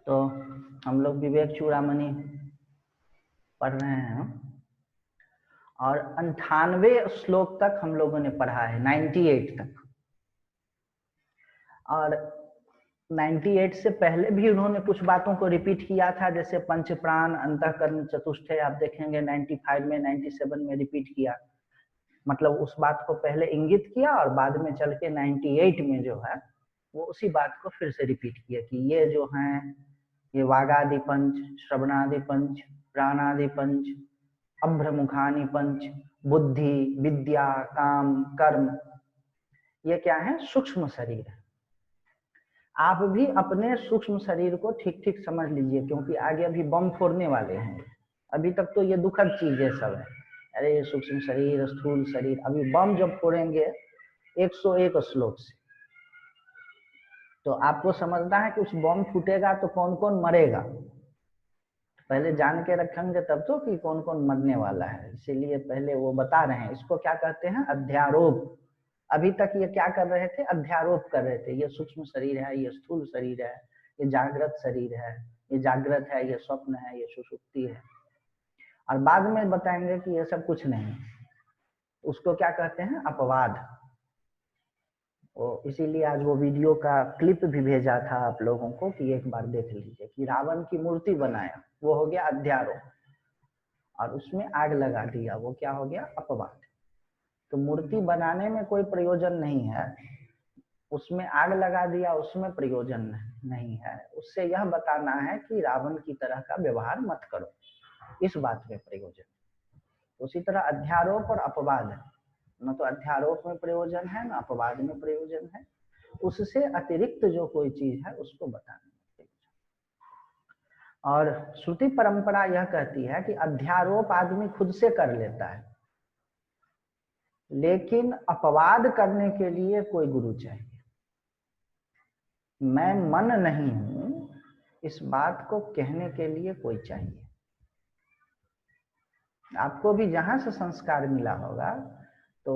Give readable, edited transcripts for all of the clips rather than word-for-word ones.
तो हम लोग विवेक चूड़ामणि पढ़ रहे हैं और 98 श्लोक तक हम लोगों ने पढ़ा है, 98 तक। और 98 से पहले भी उन्होंने कुछ बातों को रिपीट किया था, जैसे पंच प्राण, अंतःकरण, चतुष्टय। आप देखेंगे 95 में, 97 में रिपीट किया। मतलब उस बात को पहले इंगित किया और बाद में चल के 98 में जो है वो उसी बात को फिर से रिपीट किया कि ये जो हैं, ये वागादि पंच, श्रवणादि पंच, प्राणादि पंच, अभ्रमुखानि पंच, बुद्धि, विद्या, काम, कर्म, ये क्या है? सूक्ष्म शरीर है। आप भी अपने सूक्ष्म शरीर को ठीक ठीक समझ लीजिए, क्योंकि आगे अभी बम फोड़ने वाले हैं। अभी तक तो ये दुखद चीजें सब है, अरे ये सूक्ष्म शरीर, स्थूल शरीर। अभी बम जब फोड़ेंगे 101 श्लोक से, तो आपको समझना है कि उस बम फूटेगा तो कौन कौन मरेगा। पहले जान के रखेंगे तब तो कि कौन कौन मरने वाला है, इसीलिए पहले वो बता रहे हैं। इसको क्या कहते हैं? अध्यारोप। अभी तक ये क्या कर रहे थे? अध्यारोप कर रहे थे। ये सूक्ष्म शरीर है, ये स्थूल शरीर है, ये जागृत शरीर है, ये जागृत है, ये स्वप्न है, ये सुषुप्ति है। और बाद में बताएंगे कि ये सब कुछ नहीं। उसको क्या कहते हैं? अपवाद। वो इसीलिए आज वो वीडियो का क्लिप भी भेजा था आप लोगों को कि एक बार देख लीजिए कि रावण की मूर्ति बनाया, वो हो गया अध्यारोप, और उसमें आग लगा दिया, वो क्या हो गया? अपवाद। तो मूर्ति बनाने में कोई प्रयोजन नहीं है, उसमें आग लगा दिया, उसमें प्रयोजन नहीं है। उससे यह बताना है कि रावण की तरह का व्यवहार मत करो, इस बात में प्रयोजन। उसी तरह अध्यारोप और अपवाद है, न तो अध्यारोप में प्रयोजन है, न अपवाद में प्रयोजन है। उससे अतिरिक्त जो कोई चीज है उसको बताने में प्रयोजन। और श्रुति परंपरा यह कहती है कि अध्यारोप आदमी खुद से कर लेता है, लेकिन अपवाद करने के लिए कोई गुरु चाहिए। मैं मन नहीं हूं, इस बात को कहने के लिए कोई चाहिए। आपको भी जहां से संस्कार मिला होगा तो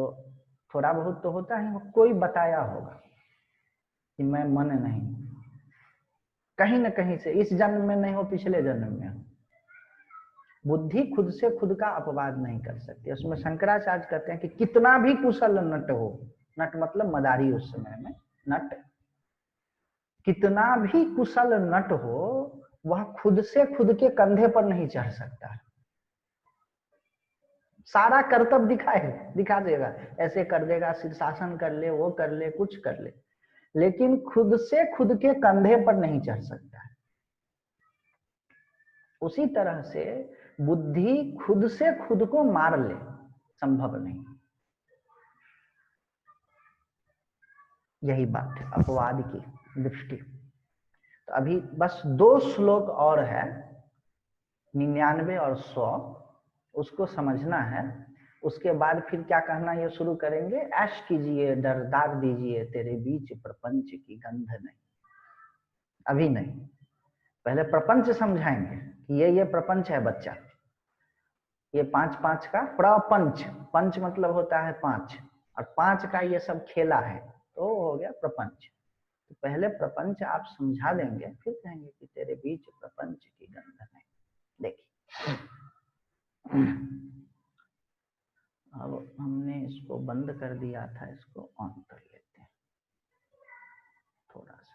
थोड़ा बहुत तो होता है, कोई बताया होगा कि मैं मन नहीं हूं, कहीं न कहीं से। इस जन्म में नहीं हो, पिछले जन्म में हो। बुद्धि खुद से खुद का अपवाद नहीं कर सकती। उसमें शंकराचार्य कहते हैं कि कितना भी कुशल नट हो, नट मतलब मदारी उस समय में, नट, कितना भी कुशल नट हो, वह खुद से खुद के कंधे पर नहीं चढ़ सकता। सारा कर्तव्य दिखा देगा, ऐसे कर देगा, शीर्षासन कर ले, वो कर ले, कुछ कर ले, लेकिन खुद से खुद के कंधे पर नहीं चढ़ सकता है। उसी तरह से बुद्धि खुद से खुद को मार ले, संभव नहीं। यही बात है अपवाद की दृष्टि। तो अभी बस 2 श्लोक और है, 99 और 100, उसको समझना है। उसके बाद फिर क्या कहना ये शुरू करेंगे? ऐश कीजिए, डरदार दीजिए, तेरे बीच प्रपंच की गंध नहीं। अभी नहीं, पहले प्रपंच समझाएंगे कि ये प्रपंच है बच्चा। ये 5 का प्रपंच, पंच मतलब होता है 5, और 5 का ये सब खेला है, तो हो गया प्रपंच। तो पहले प्रपंच आप समझा देंगे, फिर कहेंगे कि तेरे बीच प्रपंच की गंध नहीं। देखिए, अब हमने इसको बंद कर दिया था, इसको ऑन कर लेते हैं थोड़ा सा।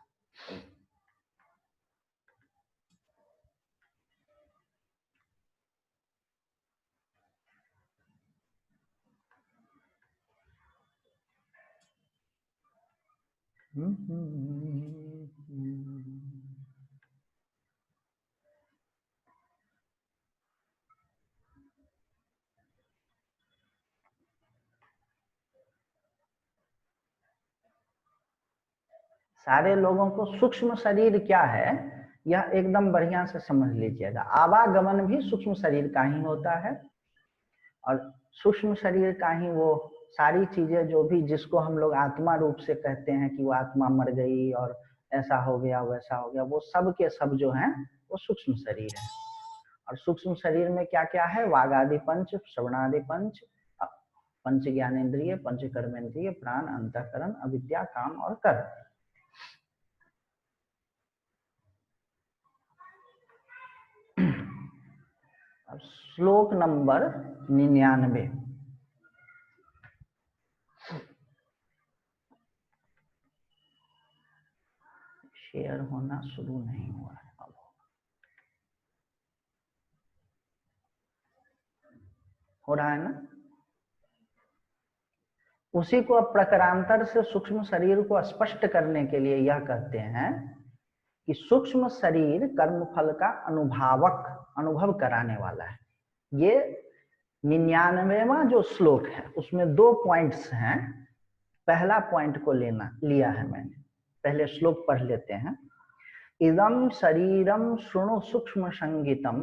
सारे लोगों को सूक्ष्म शरीर क्या है यह एकदम बढ़िया से समझ लीजिएगा। आवागमन भी सूक्ष्म शरीर का ही होता है, और सूक्ष्म शरीर का ही वो सारी चीजें जो भी, जिसको हम लोग आत्मा रूप से कहते हैं कि वो आत्मा मर गई और ऐसा हो गया वैसा हो गया, वो सब के सब जो हैं वो सूक्ष्म शरीर है। और सूक्ष्म शरीर में क्या क्या है? वागादि पंच, श्रवणादि पंच, पंच ज्ञानेन्द्रिय, पंच कर्मेंद्रिय, प्राण, अंतःकरण, अविद्या, काम और कर्म। श्लोक नंबर 99। शेयर होना शुरू नहीं हुआ है, अब हो रहा है ना। उसी को अब प्रकारांतर से सूक्ष्म शरीर को स्पष्ट करने के लिए यह कहते हैं कि सूक्ष्म शरीर कर्मफल का अनुभव कराने वाला है। ये 99वां जो श्लोक है उसमें 2 पॉइंट्स हैं। पहला पॉइंट को लिया है मैंने, पहले श्लोक पढ़ लेते हैं। इदम शरीरम शृणु सूक्ष्म संगीतम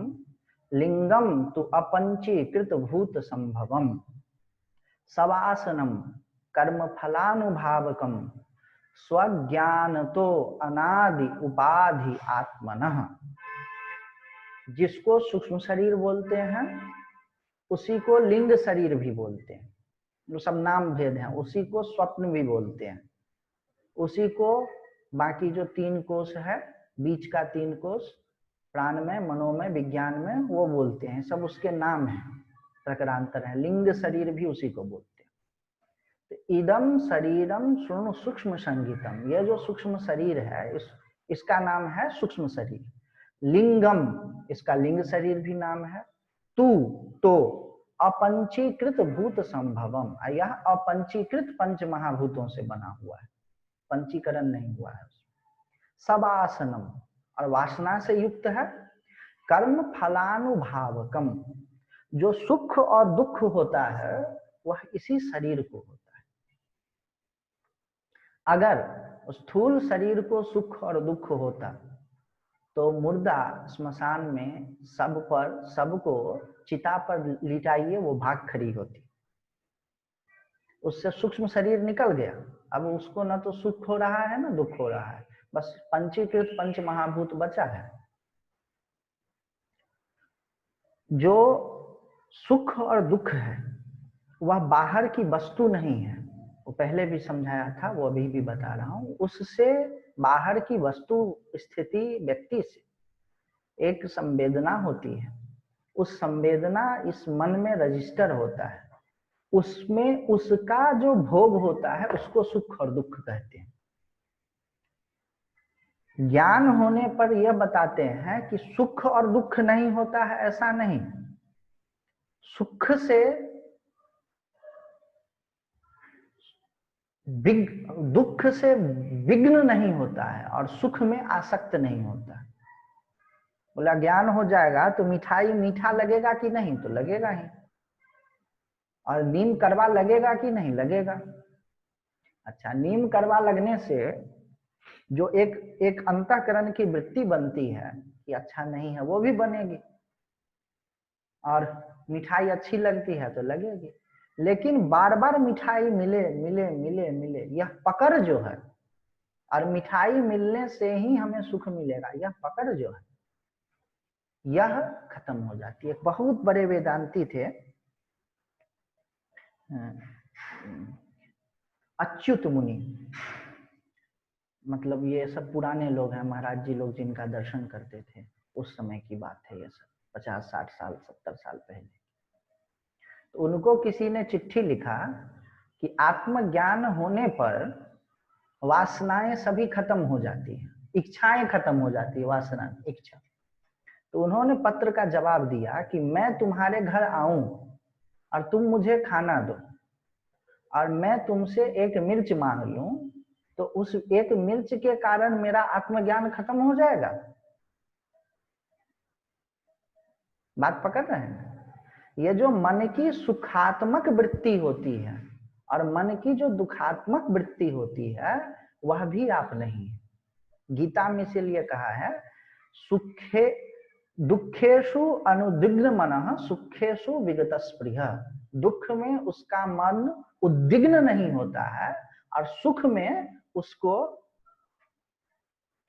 लिंगम तु अपंचीकृत भूत संभवम सवासनम कर्म फलानुभावकम स्वज्ञान तो अनादि उपाधि आत्मनः। जिसको सूक्ष्म शरीर बोलते हैं उसी को लिंग शरीर भी बोलते हैं, जो सब नाम भेद हैं। उसी को स्वप्न भी बोलते हैं, उसी को बाकी जो 3 कोश है, बीच का 3 कोश प्राणमय, मनोमय, विज्ञान में, वो बोलते हैं। सब उसके नाम हैं, प्रकारांतर है। लिंग शरीर भी उसी को बोलते हैं। तो इदम शरीरम शृणु सूक्ष्म संगीतम, ये जो सूक्ष्म शरीर है इसका नाम है सूक्ष्म शरीर। लिंगम, इसका लिंग शरीर भी नाम है। तू, तो अपंचीकृत भूत संभवम, यह अपंचीकृत 5 महाभूतों से बना हुआ है, पंचीकरण नहीं हुआ है। सब आसनम, और वासना से युक्त है। कर्म फलानुभावकम, जो सुख और दुख होता है वह इसी शरीर को होता है। अगर स्थूल शरीर को सुख और दुख होता तो मुर्दा स्मशान में सबको चिता पर लिटाइए, वो भाग खड़ी होती। उससे सूक्ष्म शरीर निकल गया, अब उसको ना तो सुख हो रहा है ना दुख हो रहा है, बस पंचीकृत 5 महाभूत बचा है। जो सुख और दुख है वह बाहर की वस्तु नहीं है, वो पहले भी समझाया था, वो अभी भी बता रहा हूं। उससे बाहर की वस्तु, स्थिति, व्यक्ति से एक संवेदना होती है। उस संवेदना इस मन में रजिस्टर होता है, उसमें उसका जो भोग होता है उसको सुख और दुख कहते हैं। ज्ञान होने पर यह बताते हैं कि सुख और दुख नहीं होता है, ऐसा नहीं। सुख से दुख से विघ्न नहीं होता है और सुख में आसक्त नहीं होता। बोला ज्ञान हो जाएगा तो मिठाई मीठा लगेगा कि नहीं, तो लगेगा ही। और नीम करवा लगेगा कि नहीं, लगेगा। अच्छा, नीम करवा लगने से जो एक अंतःकरण की वृत्ति बनती है कि अच्छा नहीं है, वो भी बनेगी। और मिठाई अच्छी लगती है तो लगेगी। लेकिन बार बार मिठाई मिले मिले मिले मिले, यह पकड़ जो है, और मिठाई मिलने से ही हमें सुख मिलेगा, यह पकड़ जो है यह खत्म हो जाती है। बहुत बड़े वेदांती थे, अच्युत मुनि, मतलब ये सब पुराने लोग हैं, महाराज जी लोग जिनका दर्शन करते थे, उस समय की बात है ये सब, 50-60 साल 70 साल पहले। तो उनको किसी ने चिट्ठी लिखा कि आत्मज्ञान होने पर वासनाएं सभी खत्म हो जाती है, इच्छाएं खत्म हो जाती है, वासना इच्छा। तो उन्होंने पत्र का जवाब दिया कि मैं तुम्हारे घर आऊं और तुम मुझे खाना दो और मैं तुमसे 1 मिर्च मांग लूं, तो उस 1 मिर्च के कारण मेरा आत्मज्ञान खत्म हो जाएगा। बात पकड़ रहे हैं? ये जो मन की सुखात्मक वृत्ति होती है और मन की जो दुखात्मक वृत्ति होती है वह भी आप नहीं है। गीता में इसीलिए कहा है सुखे दुखेशु अनुद्विग्न मनः सुखेशु विगत स्पृह। दुख में उसका मन उद्विग्न नहीं होता है और सुख में उसको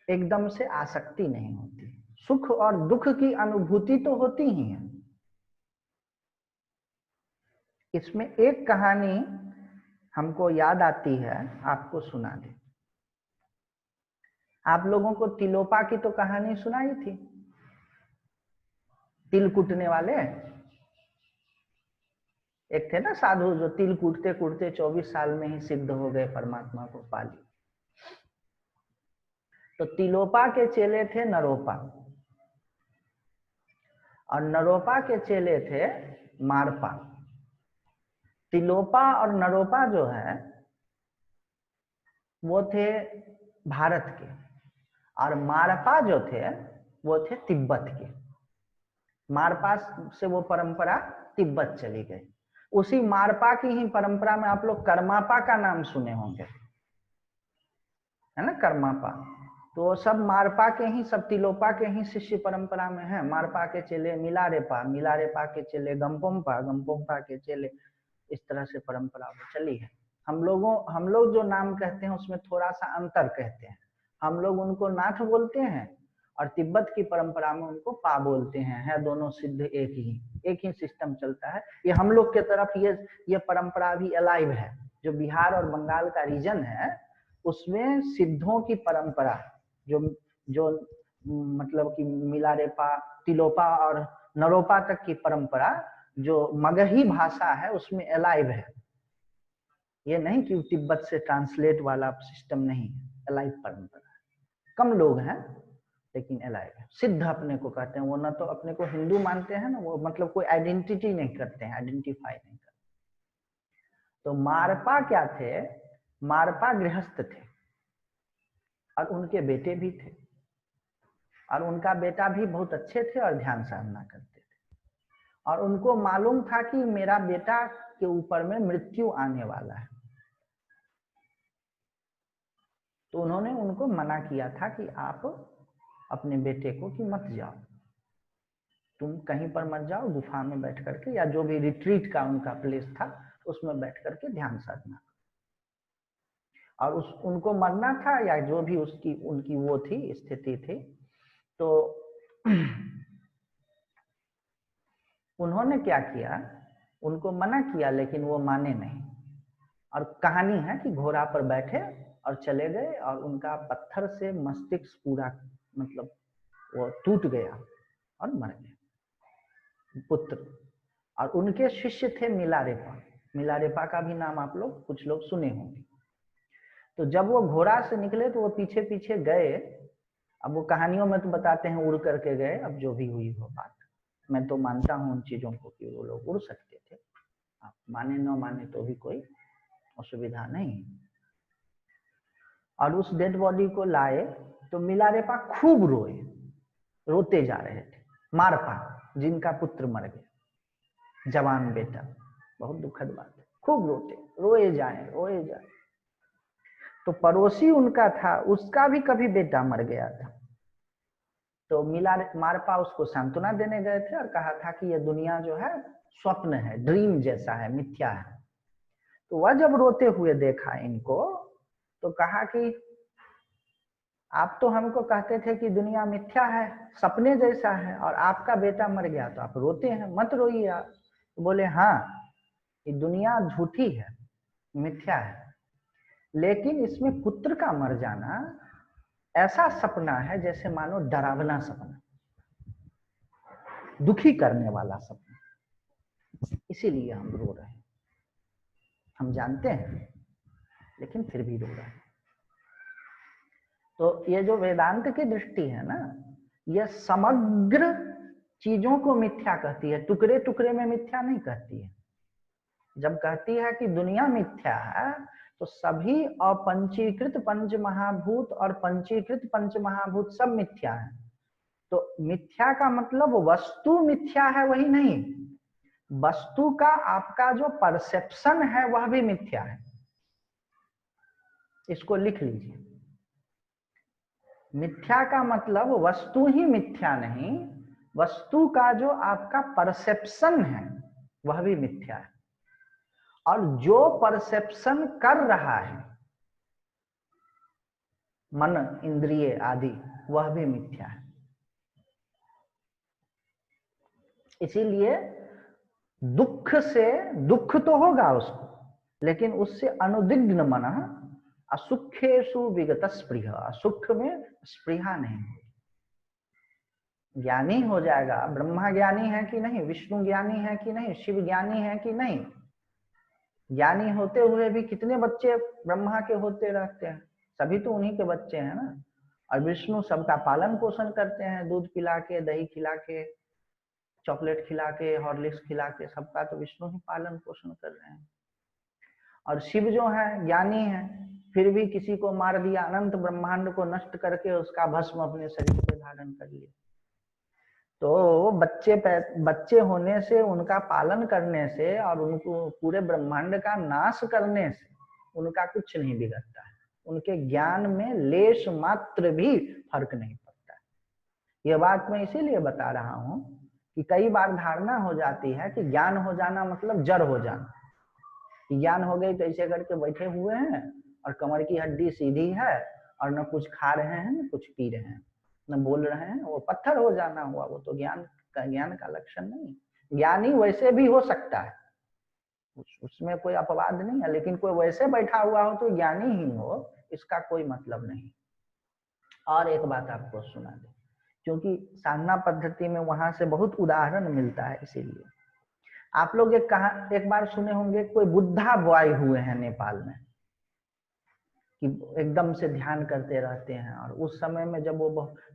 एकदम से आसक्ति नहीं होती। सुख और दुख की अनुभूति तो होती ही है। इसमें एक कहानी हमको याद आती है, आपको सुना दे। आप लोगों को तिलोपा की तो कहानी सुनाई थी, तिल कुटने वाले। एक थे ना साधु जो तिल कूटते कूटते 24 साल में ही सिद्ध हो गए, परमात्मा को पा लिए। तो तिलोपा के चेले थे नरोपा, और नरोपा के चेले थे मारपा। तिलोपा और नरोपा जो है वो थे भारत के, और मारपा जो थे वो थे तिब्बत के। मारपा से वो परंपरा तिब्बत चली गई। उसी मारपा की ही परंपरा में आप लोग कर्मापा का नाम सुने होंगे, है ना, कर्मापा। तो सब मारपा के ही, सब तिलोपा के ही शिष्य परंपरा में है। मारपा के चेले मिलारेपा, मिलारेपा के चेले गंपोम्पा, गंपोम्पा के चेले, इस तरह से परंपरा चली है। हम लोग जो नाम कहते हैं उसमें थोड़ा सा अंतर कहते हैं। हम लोग उनको नाथ बोलते हैं और तिब्बत की परंपरा में उनको पा बोलते हैं। है दोनों सिद्ध एक ही सिस्टम चलता है। ये हम लोग के तरफ ये परंपरा भी अलाइव है। जो बिहार और बंगाल का रीजन है उसमें सिद्धों की परंपरा जो मतलब कि मिलारेपा, तिलोपा और नरोपा तक की परंपरा जो मगही भाषा है उसमें अलाइव है। ये नहीं कि तिब्बत से ट्रांसलेट वाला सिस्टम नहीं है, अलाइव परंपरा है। कम लोग हैं लेकिन अलाइव है। सिद्ध अपने को कहते हैं, वो ना तो अपने को हिंदू मानते हैं ना, वो मतलब कोई आइडेंटिटी नहीं करते हैं, आइडेंटिफाई नहीं करते। तो मारपा क्या थे? मारपा गृहस्थ थे और उनके बेटे भी थे, और उनका बेटा भी बहुत अच्छे थे और ध्यान साधना करते थे। और उनको मालूम था कि मेरा बेटा के ऊपर में मृत्यु आने वाला है। तो उन्होंने उनको मना किया था कि आप अपने बेटे को कि मत जाओ, तुम कहीं पर मत जाओ, गुफा में बैठ करके या जो भी रिट्रीट का उनका प्लेस था उसमें बैठ करके ध्यान साधना। और उनको मरना था या जो भी उनकी वो थी स्थिति थी। तो उन्होंने क्या किया, उनको मना किया लेकिन वो माने नहीं। और कहानी है कि घोड़ा पर बैठे और चले गए और उनका पत्थर से मस्तिष्क पूरा मतलब वो टूट गया और मर गए पुत्र। और उनके शिष्य थे मिलारेपा। मिलारेपा का भी नाम आप लोग कुछ लोग सुने होंगे। तो जब वो घोड़ा से निकले तो वो पीछे पीछे गए। अब वो कहानियों में तो बताते हैं उड़ करके गए, अब जो भी हुई हो बात, मैं तो मानता हूँ उन चीजों को कि वो लोग उड़ सकते थे। आप माने न माने तो भी कोई असुविधा नहीं। और उस डेड बॉडी को लाए तो मिलारेपा खूब रोते जा रहे थे। मारपा जिनका पुत्र मर गया, जवान बेटा, बहुत दुखद बात है, खूब रोए जाए। तो पड़ोसी उनका था, उसका भी कभी बेटा मर गया था। तो मारपा उसको सांत्वना देने गए थे और कहा था कि यह दुनिया जो है स्वप्न है, ड्रीम जैसा है, मिथ्या है। तो वह जब रोते हुए देखा इनको तो कहा कि आप तो हमको कहते थे कि दुनिया मिथ्या है, सपने जैसा है, और आपका बेटा मर गया तो आप रोते हैं, मत रोइए आप। तो बोले हाँ, ये दुनिया झूठी है, मिथ्या है, लेकिन इसमें पुत्र का मर जाना ऐसा सपना है जैसे मानो डरावना सपना, दुखी करने वाला सपना, इसीलिए हम रो रहे हैं। हम जानते हैं लेकिन फिर भी रो रहे हैं। तो ये जो वेदांत की दृष्टि है ना, यह समग्र चीजों को मिथ्या कहती है, टुकड़े टुकड़े में मिथ्या नहीं कहती है। जब कहती है कि दुनिया मिथ्या है तो सभी अपंचीकृत पंच महाभूत और पंचीकृत पंच महाभूत सब मिथ्या है। तो मिथ्या का मतलब वस्तु मिथ्या है वही नहीं, वस्तु का आपका जो परसेप्शन है वह भी मिथ्या है। इसको लिख लीजिए। मिथ्या का मतलब वस्तु ही मिथ्या नहीं, वस्तु का जो आपका परसेप्शन है वह भी मिथ्या है। और जो परसेप्शन कर रहा है मन, इंद्रिय आदि, वह भी मिथ्या है। इसीलिए दुख तो होगा उसको, लेकिन उससे अनुदिग्न मन, असुखेषु विगत स्पृहा, सुख में स्पृहा नहीं होगी। ज्ञानी हो जाएगा, ब्रह्मा ज्ञानी है कि नहीं, विष्णु ज्ञानी है कि नहीं, शिव ज्ञानी है कि नहीं, ज्ञानी होते हुए भी कितने बच्चे ब्रह्मा के होते रहते हैं, सभी तो उन्हीं के बच्चे हैं ना। और विष्णु सबका पालन पोषण करते हैं, दूध पिला के, दही खिला के, चॉकलेट खिला के, हॉर्लिक्स खिला के, सबका तो विष्णु ही पालन पोषण कर रहे हैं। और शिव जो है ज्ञानी है, फिर भी किसी को मार दिया, अनंत ब्रह्मांड को नष्ट करके उसका भस्म अपने शरीर पे धारण कर लिया। तो बच्चे होने से, उनका पालन करने से और उनको पूरे ब्रह्मांड का नाश करने से उनका कुछ नहीं बिगड़ता है, उनके ज्ञान में लेश मात्र भी फर्क नहीं पड़ता है। यह बात मैं इसीलिए बता रहा हूं कि कई बार धारणा हो जाती है कि ज्ञान हो जाना मतलब जड़ हो जाना, कि ज्ञान हो गई तो ऐसे करके बैठे हुए हैं और कमर की हड्डी सीधी है और न कुछ खा रहे हैं न कुछ पी रहे हैं न बोल रहे हैं, वो पत्थर हो जाना हुआ, वो तो ज्ञान का लक्षण नहीं। ज्ञानी वैसे भी हो सकता है, उसमें कोई अपवाद नहीं है, लेकिन कोई वैसे बैठा हुआ हो तो ज्ञानी ही हो, इसका कोई मतलब नहीं। और एक बात आपको सुना दे, क्योंकि साधना पद्धति में वहां से बहुत उदाहरण मिलता है, इसीलिए आप लोग एक बार सुने होंगे, कोई बुद्धा बॉय हुए हैं नेपाल में, कि एकदम से ध्यान करते रहते हैं। और उस समय में जब वो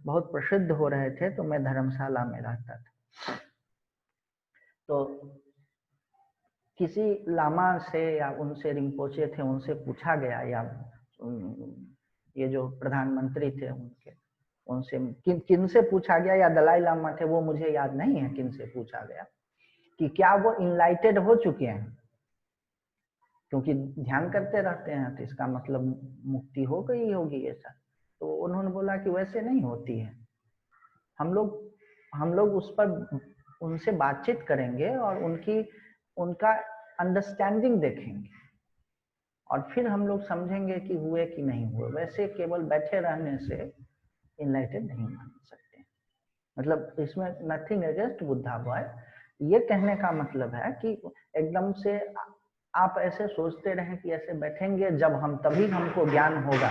बहुत प्रसिद्ध हो रहे थे तो मैं धर्मशाला में रहता था। तो किसी लामा से या उनसे रिम्पोचे थे, उनसे पूछा गया, या ये जो प्रधानमंत्री थे उनके, उनसे किन से पूछा गया, या दलाई लामा थे, वो मुझे याद नहीं है किन से पूछा गया, कि क्या वो इनलाइटेड हो चुके हैं, क्योंकि ध्यान करते रहते हैं तो इसका मतलब मुक्ति हो गई होगी ऐसा। तो उन्होंने बोला कि वैसे नहीं होती है, हम लोग उस पर उनसे बातचीत करेंगे और उनका अंडरस्टैंडिंग देखेंगे और फिर हम लोग समझेंगे कि हुए कि नहीं हुए, वैसे केवल बैठे रहने से इनलाइटेड नहीं मान सकते। मतलब इसमें नथिंग अगेंस्ट बुद्धा बॉय, ये कहने का मतलब है कि एकदम से आप ऐसे सोचते रहें कि ऐसे बैठेंगे जब हम तभी हमको ज्ञान होगा,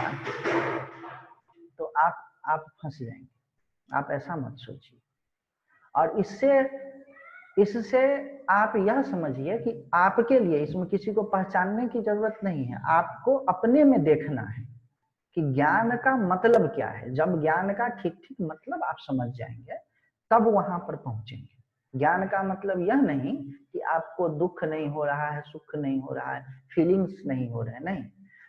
तो आप फंस जाएंगे, आप ऐसा मत सोचिए। और इससे आप यह समझिए कि आपके लिए इसमें किसी को पहचानने की जरूरत नहीं है, आपको अपने में देखना है कि ज्ञान का मतलब क्या है। जब ज्ञान का ठीक ठीक मतलब आप समझ जाएंगे तब वहां पर पहुंचेंगे। ज्ञान का मतलब यह नहीं कि आपको दुख नहीं हो रहा है, सुख नहीं हो रहा है, फीलिंग्स नहीं हो रहे हैं, नहीं।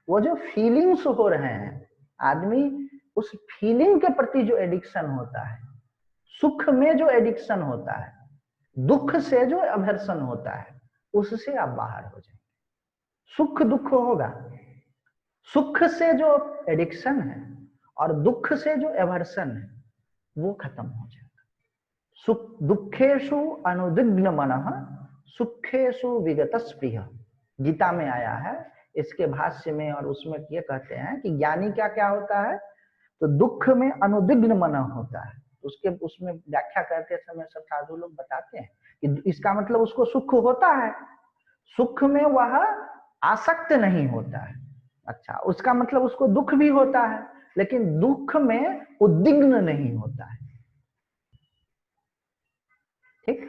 वो जो फीलिंग्स हो रहे हैं, आदमी उस फीलिंग के प्रति जो एडिक्शन होता है, सुख में जो एडिक्शन होता है, दुख से जो अभर्सन होता है, उससे आप बाहर हो जाएंगे। सुख दुख होगा, सुख से जो एडिक्शन है और दुख से जो एवर्सन है वो खत्म हो जाएगा। सुख दुखेशु अनुदिग्न मनः सुखेशु विगत स्पृह, गीता में आया है, इसके भाष्य में और उसमें ये कहते हैं कि ज्ञानी क्या क्या होता है, तो दुख में अनुदिग्न मन होता है। उसमें व्याख्या करते समय सब साधु लोग बताते हैं कि इसका मतलब उसको सुख होता है, सुख में वह आसक्त नहीं होता है। अच्छा, उसका मतलब उसको दुख भी होता है, लेकिन दुख में उद्विग्न नहीं होता है। ठीक,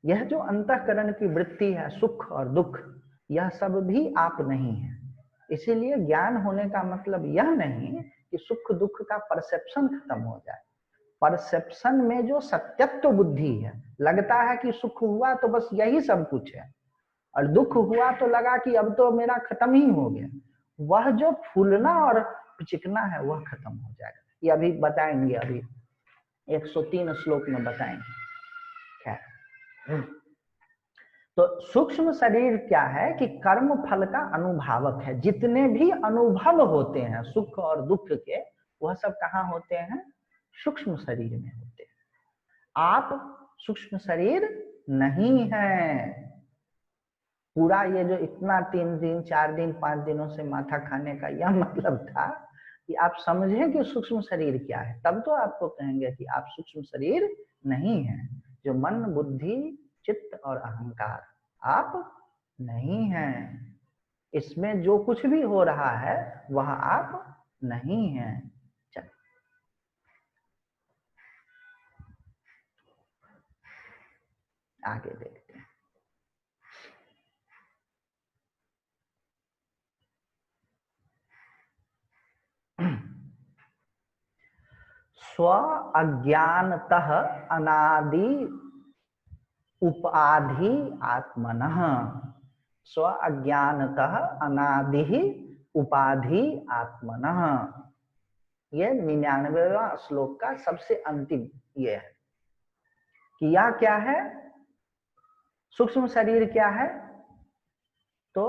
यह जो अंतःकरण की वृत्ति है, सुख और दुख, यह सब भी आप नहीं है। इसीलिए ज्ञान होने का मतलब यह नहीं कि सुख दुख का परसेप्शन खत्म हो जाए। परसेप्शन में जो सत्यत्व बुद्धि है, लगता है कि सुख हुआ तो बस यही सब कुछ है, और दुख हुआ तो लगा कि अब तो मेरा खत्म ही हो गया, वह जो फूलना और चिकना है वह खत्म हो जाएगा। ये अभी बताएंगे, अभी 103 श्लोक में बताएंगे। खैर, तो सूक्ष्म शरीर क्या है कि कर्म फल का अनुभावक है। जितने भी अनुभव होते हैं सुख और दुख के, वह सब कहाँ होते हैं? सूक्ष्म शरीर में होते हैं। आप सूक्ष्म शरीर नहीं है। पूरा ये जो इतना 3 दिन 4 दिन 5 दिनों से माथा खाने का यह मतलब था कि आप समझें कि सूक्ष्म शरीर क्या है, तब तो आपको कहेंगे कि आप सूक्ष्म शरीर नहीं है। जो मन बुद्धि चित्त और अहंकार, आप नहीं हैं। इसमें जो कुछ भी हो रहा है वह आप नहीं हैं। चलिए आगे देखते हैं। स्व अज्ञानतः अनादि उपाधि आत्मनः। स्व अज्ञानतः अनादि उपाधि आत्मनः। ये 99वां श्लोक का सबसे अंतिम ये है कि यह क्या है, सूक्ष्म शरीर क्या है, तो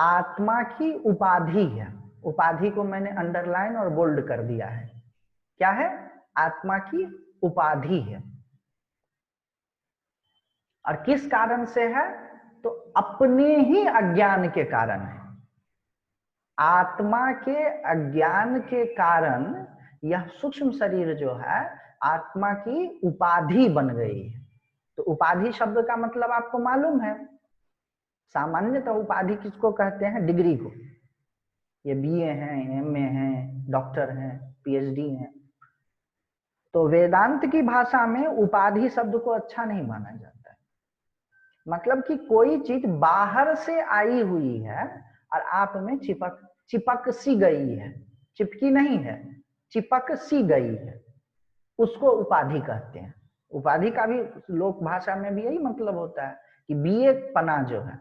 आत्मा की उपाधि है। उपाधि को मैंने अंडरलाइन और बोल्ड कर दिया है। क्या है? आत्मा की उपाधि है। और किस कारण से है? तो अपने ही अज्ञान के कारण है। आत्मा के अज्ञान के कारण यह सूक्ष्म शरीर जो है आत्मा की उपाधि बन गई है। तो उपाधि शब्द का मतलब आपको मालूम है, सामान्यतः उपाधि किसको कहते हैं? डिग्री को। ये बीए हैं, एमए हैं, डॉक्टर हैं, पीएचडी हैं। तो वेदांत की भाषा में उपाधि शब्द को अच्छा नहीं माना जाता है। मतलब कि कोई चीज बाहर से आई हुई है और आप में चिपक सी गई है, चिपकी नहीं है, चिपक सी गई है, उसको उपाधि कहते हैं। उपाधि का भी लोक भाषा में भी यही मतलब होता है कि बीए पना जो है,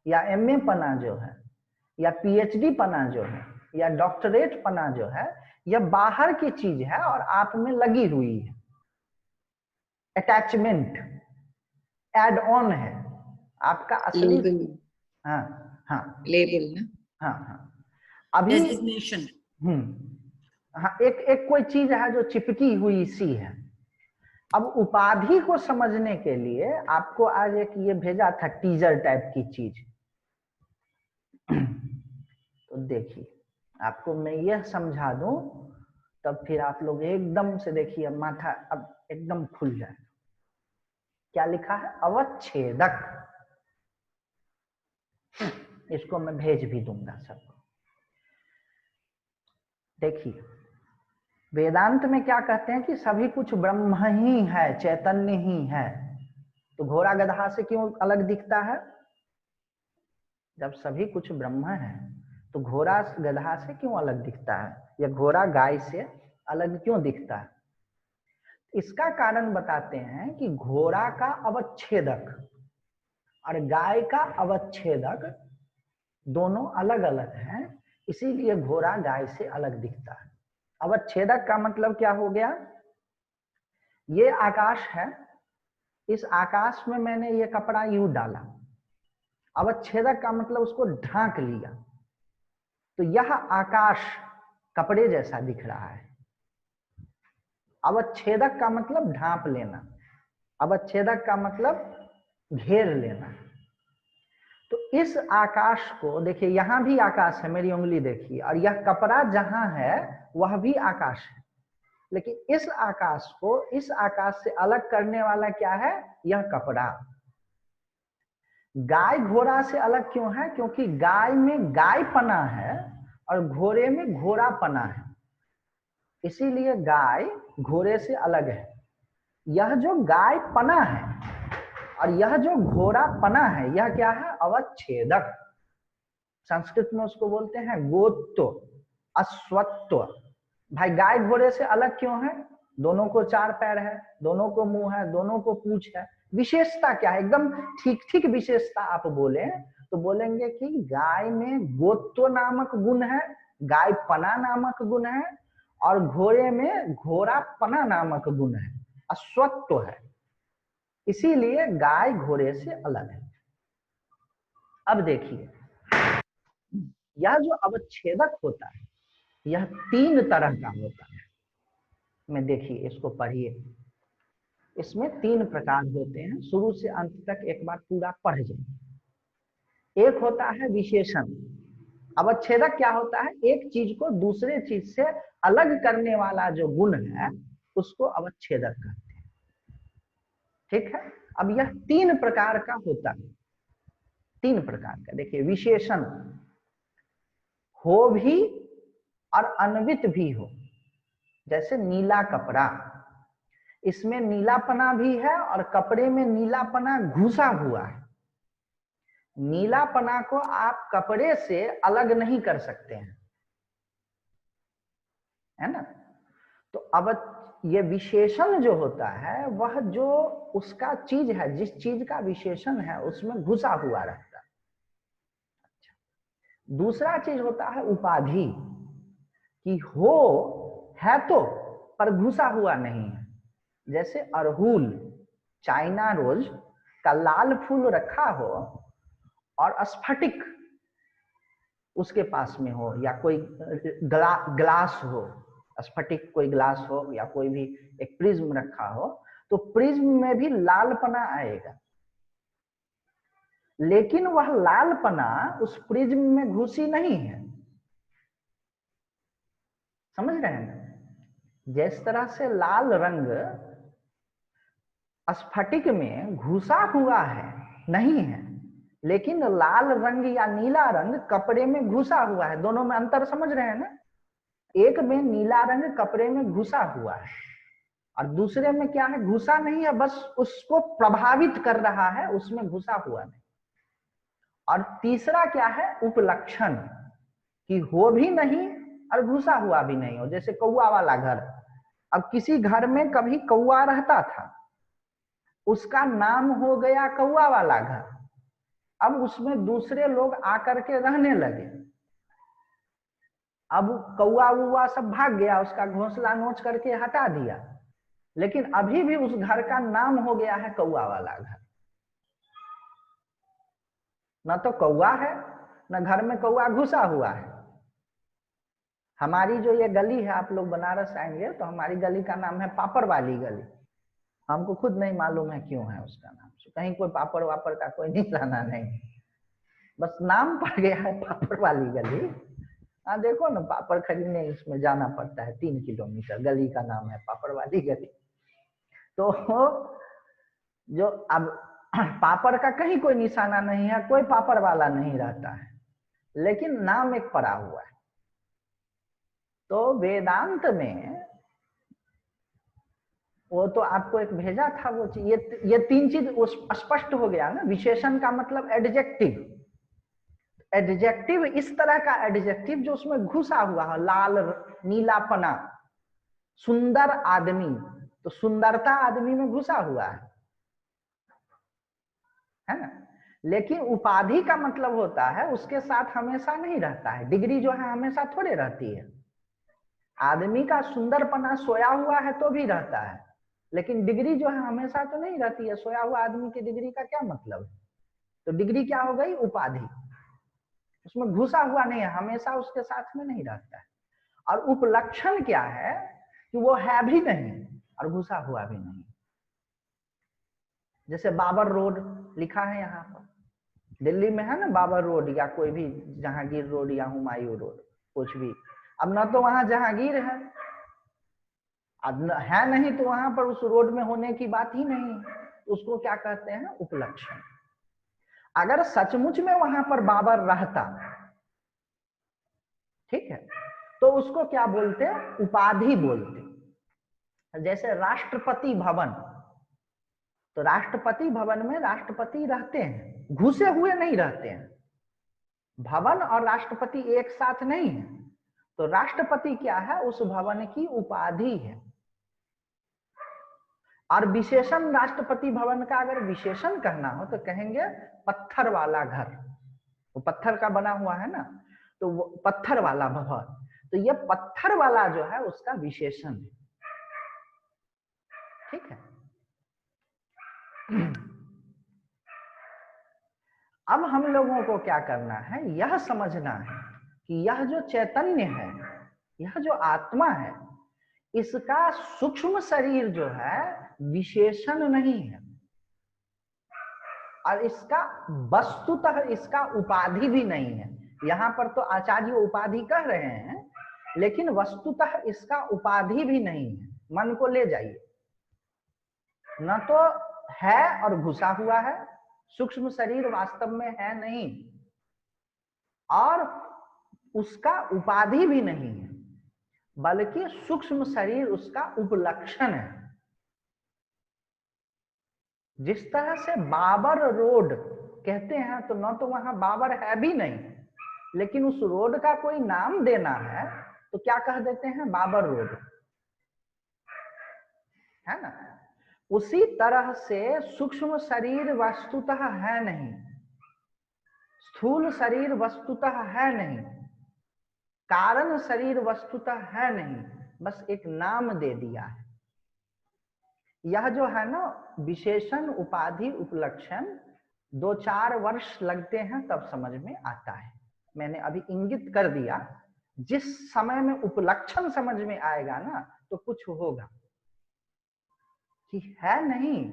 या एमए पना जो है, या पीएचडी पना जो है, या डॉक्टरेट पना जो है, यह बाहर की चीज है और आप में लगी हुई है, अटैचमेंट, एड ऑन है। आपका असली हाँ हाँ लेबल ना, हाँ हाँ अभी डेजिग्नेशन। हाँ, एक कोई चीज है जो चिपकी हुई सी है। अब उपाधि को समझने के लिए आपको आज एक ये भेजा था टीजर टाइप की चीज। तो देखिए, आपको मैं यह समझा दूं तब फिर आप लोग एकदम से देखिए माथा अब एकदम खुल जाए। क्या लिखा है? अवच्छेदक। इसको मैं भेज भी दूंगा सबको। देखिए, वेदांत में क्या कहते हैं कि सभी कुछ ब्रह्म ही है, चैतन्य ही है। तो घोड़ा गधा से क्यों अलग दिखता है? जब सभी कुछ ब्रह्म है तो घोड़ा गधा से क्यों अलग दिखता है, या घोड़ा गाय से अलग क्यों दिखता है? इसका कारण बताते हैं कि घोड़ा का अवच्छेदक और गाय का अवच्छेदक दोनों अलग अलग हैं, इसीलिए घोड़ा गाय से अलग दिखता है। अवच्छेदक का मतलब क्या हो गया? ये आकाश है, इस आकाश में मैंने ये कपड़ा यूं डाला। अवच्छेदक का मतलब उसको ढांक लिया, तो यह आकाश कपड़े जैसा दिख रहा है। अवच्छेदक का मतलब ढांप लेना, अवच्छेदक का मतलब घेर लेना। तो इस आकाश को देखिए, यहां भी आकाश है, मेरी उंगली देखिए, और यह कपड़ा जहां है वह भी आकाश है। लेकिन इस आकाश को इस आकाश से अलग करने वाला क्या है? यह कपड़ा। गाय घोड़ा से अलग क्यों है? क्योंकि गाय में गाय पना है और घोड़े में घोड़ा पना है, इसीलिए गाय घोड़े से अलग है। यह जो गाय पना है और यह जो घोड़ा पना है, यह क्या है? अवच्छेदक। संस्कृत में उसको बोलते हैं गोत्व, अश्वत्व। भाई गाय घोड़े से अलग क्यों है? दोनों को 4 पैर है, दोनों को मुंह है, दोनों को पूंछ है। विशेषता क्या है? एकदम ठीक ठीक विशेषता आप बोले तो बोलेंगे कि गाय में गोत्व नामक गुण है, गाय पना नामक गुण है, और घोड़े में घोड़ा पना नामक गुण है, अश्वत्व है। इसीलिए गाय घोड़े से अलग है। अब देखिए, यह जो अवच्छेदक होता है यह 3 तरह का होता है। मैं देखिए, इसको पढ़िए। इसमें 3 प्रकार होते हैं, शुरू से अंत तक एक बार पूरा पढ़ जाइए। एक होता है विशेषण। अवच्छेदक क्या होता है? एक चीज को दूसरे चीज से अलग करने वाला जो गुण है उसको अवच्छेदक कहते हैं। ठीक है? अब यह 3 प्रकार का होता है। 3 प्रकार का देखिए, विशेषण हो भी और अन्वित भी हो। जैसे नीला कपड़ा, इसमें नीलापना भी है और कपड़े में नीलापना घुसा हुआ है। नीलापना को आप कपड़े से अलग नहीं कर सकते हैं, है ना? तो ये विशेषण जो होता है वह जो उसका चीज है, जिस चीज का विशेषण है उसमें घुसा हुआ रहता है। दूसरा चीज होता है उपाधि, कि हो है तो पर घुसा हुआ नहीं है। जैसे अड़हुल, चाइना रोज का लाल फूल रखा हो और स्फटिक उसके पास में हो, या कोई ग्लास हो, स्फटिक कोई ग्लास हो, या कोई भी एक प्रिज्म रखा हो, तो प्रिज्म में भी लालपना आएगा, लेकिन वह लालपना उस प्रिज्म में घुसी नहीं है। समझ रहे हैं ना? जिस तरह से लाल रंग स्फटिक में घुसा हुआ है नहीं है, लेकिन लाल रंग या नीला रंग कपड़े में घुसा हुआ है। दोनों में अंतर समझ रहे हैं ना? एक में नीला रंग कपड़े में घुसा हुआ है और दूसरे में क्या है, घुसा नहीं है, बस उसको प्रभावित कर रहा है, उसमें घुसा हुआ नहीं। और तीसरा क्या है, उपलक्षण, कि हो भी नहीं और घुसा हुआ भी नहीं हो। जैसे कौआ वाला घर, अब किसी घर में कभी कौआ रहता था, उसका नाम हो गया कौआ वाला घर, अब उसमें दूसरे लोग आकर के रहने लगे, अब कौआ उआ सब भाग गया, उसका घोंसला नोच करके हटा दिया, लेकिन अभी भी उस घर का नाम हो गया है कौआ वाला घर। न तो कौआ है, न घर में कौआ घुसा हुआ है। हमारी जो ये गली है, आप लोग बनारस आएंगे तो हमारी गली का नाम है पापड़ वाली गली। हमको खुद नहीं मालूम है क्यों है उसका नाम, कहीं कोई पापड़ वापड़ का कोई निशाना नहीं, बस नाम पड़ गया है पापड़ वाली गली। हाँ देखो ना, पापड़ खरीदने इसमें जाना पड़ता है 3 किलोमीटर, गली का नाम है पापड़ वाली गली। तो जो अब पापड़ का कहीं कोई निशाना नहीं है, कोई पापड़ वाला नहीं रहता है, लेकिन नाम एक पड़ा हुआ है। तो वेदांत में वो तो आपको एक भेजा था वो चीज, ये 3 चीज स्पष्ट हो गया ना। विशेषण का मतलब एडजेक्टिव, एडजेक्टिव इस तरह का एडजेक्टिव जो उसमें घुसा हुआ है, लाल नीलापना, सुंदर आदमी, तो सुंदरता आदमी में घुसा हुआ है ना। लेकिन उपाधि का मतलब होता है उसके साथ हमेशा नहीं रहता है। डिग्री जो है हमेशा थोड़े रहती है। आदमी का सुंदरपना सोया हुआ है तो भी रहता है, लेकिन डिग्री जो है हमेशा तो नहीं रहती है। सोया हुआ आदमी की डिग्री का क्या मतलब है? तो डिग्री क्या हो गई, उपाधि, उसमें घुसा हुआ नहीं है, हमेशा उसके साथ में नहीं रहता है। और उपलक्षण क्या है, कि वो है भी नहीं और घुसा हुआ भी नहीं। जैसे बाबर रोड लिखा है यहाँ पर, दिल्ली में है ना बाबर रोड, या कोई भी जहांगीर रोड या हुमायूं रोड, कुछ भी। अब ना तो वहां जहांगीर है, अब है नहीं तो वहां पर उस रोड में होने की बात ही नहीं है। उसको क्या कहते हैं, उपलक्षण। अगर सचमुच में वहां पर बाबर रहता, ठीक है, तो उसको क्या बोलते, उपाधि बोलते। जैसे राष्ट्रपति भवन, तो राष्ट्रपति भवन में राष्ट्रपति रहते हैं, घुसे हुए नहीं रहते हैं। भवन और राष्ट्रपति एक साथ नहीं है, तो राष्ट्रपति क्या है, उस भवन की उपाधि है। और विशेषण राष्ट्रपति भवन का अगर विशेषण कहना हो तो कहेंगे पत्थर वाला घर, वो पत्थर का बना हुआ है ना, तो वो पत्थर वाला भवन, तो ये पत्थर वाला जो है उसका विशेषण है। ठीक है। अब हम लोगों को क्या करना है, यह समझना है कि यह जो चैतन्य है, यह जो आत्मा है, इसका सूक्ष्म शरीर जो है विशेषण नहीं है, और इसका वस्तुतः इसका उपाधि भी नहीं है। यहाँ पर तो आचार्य उपाधि कह रहे हैं, लेकिन वस्तुतः इसका उपाधि भी नहीं है। मन को ले जाइए, न तो है और घुसा हुआ है, सूक्ष्म शरीर वास्तव में है नहीं, और उसका उपाधि भी नहीं है, बल्कि सूक्ष्म शरीर उसका उपलक्षण है। जिस तरह से बाबर रोड कहते हैं, तो न तो वहां बाबर है भी नहीं, लेकिन उस रोड का कोई नाम देना है तो क्या कह देते हैं, बाबर रोड। है ना। उसी तरह से सूक्ष्म शरीर वस्तुतः है नहीं, स्थूल शरीर वस्तुतः है नहीं, कारण शरीर वस्तुतः है नहीं, बस एक नाम दे दिया है। यह जो है ना विशेषण उपाधि उपलक्षण 2-4 वर्ष लगते हैं तब समझ में आता है। मैंने अभी इंगित कर दिया, जिस समय में उपलक्षण समझ में आएगा ना तो कुछ होगा कि है नहीं,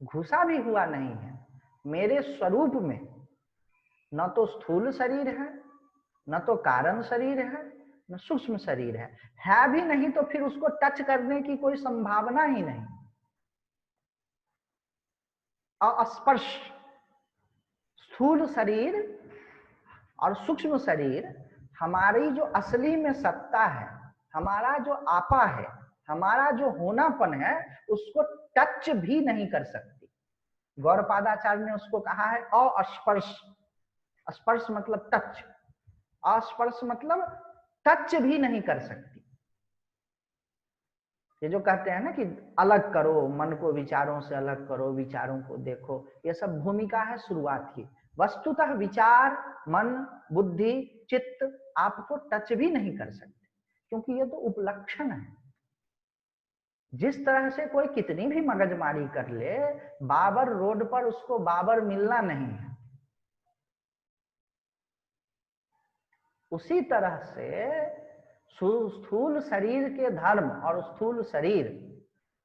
घुसा भी हुआ नहीं है मेरे स्वरूप में। न तो स्थूल शरीर है, न तो कारण शरीर है, न सूक्ष्म शरीर है भी नहीं तो फिर उसको टच करने की कोई संभावना ही नहीं। अस्पर्श स्थूल शरीर और सूक्ष्म शरीर हमारी जो असली में सत्ता है, हमारा जो आपा है, हमारा जो होनापन है, उसको टच भी नहीं कर सकती। गौड़पादाचार्य ने उसको कहा है अस्पर्श। स्पर्श मतलब टच, अस्पर्श मतलब टच भी नहीं कर सकती। ये जो कहते हैं ना कि अलग करो मन को, विचारों से अलग करो, विचारों को देखो, ये सब भूमिका है शुरुआत की। वस्तुतः विचार, मन, बुद्धि, चित्त आपको टच भी नहीं कर सकते, क्योंकि ये तो उपलक्षण है। जिस तरह से कोई कितनी भी मगजमारी कर ले, बाबर रोड पर उसको बाबर मिलना नहीं है, उसी तरह से स्थूल शरीर के धर्म और स्थूल शरीर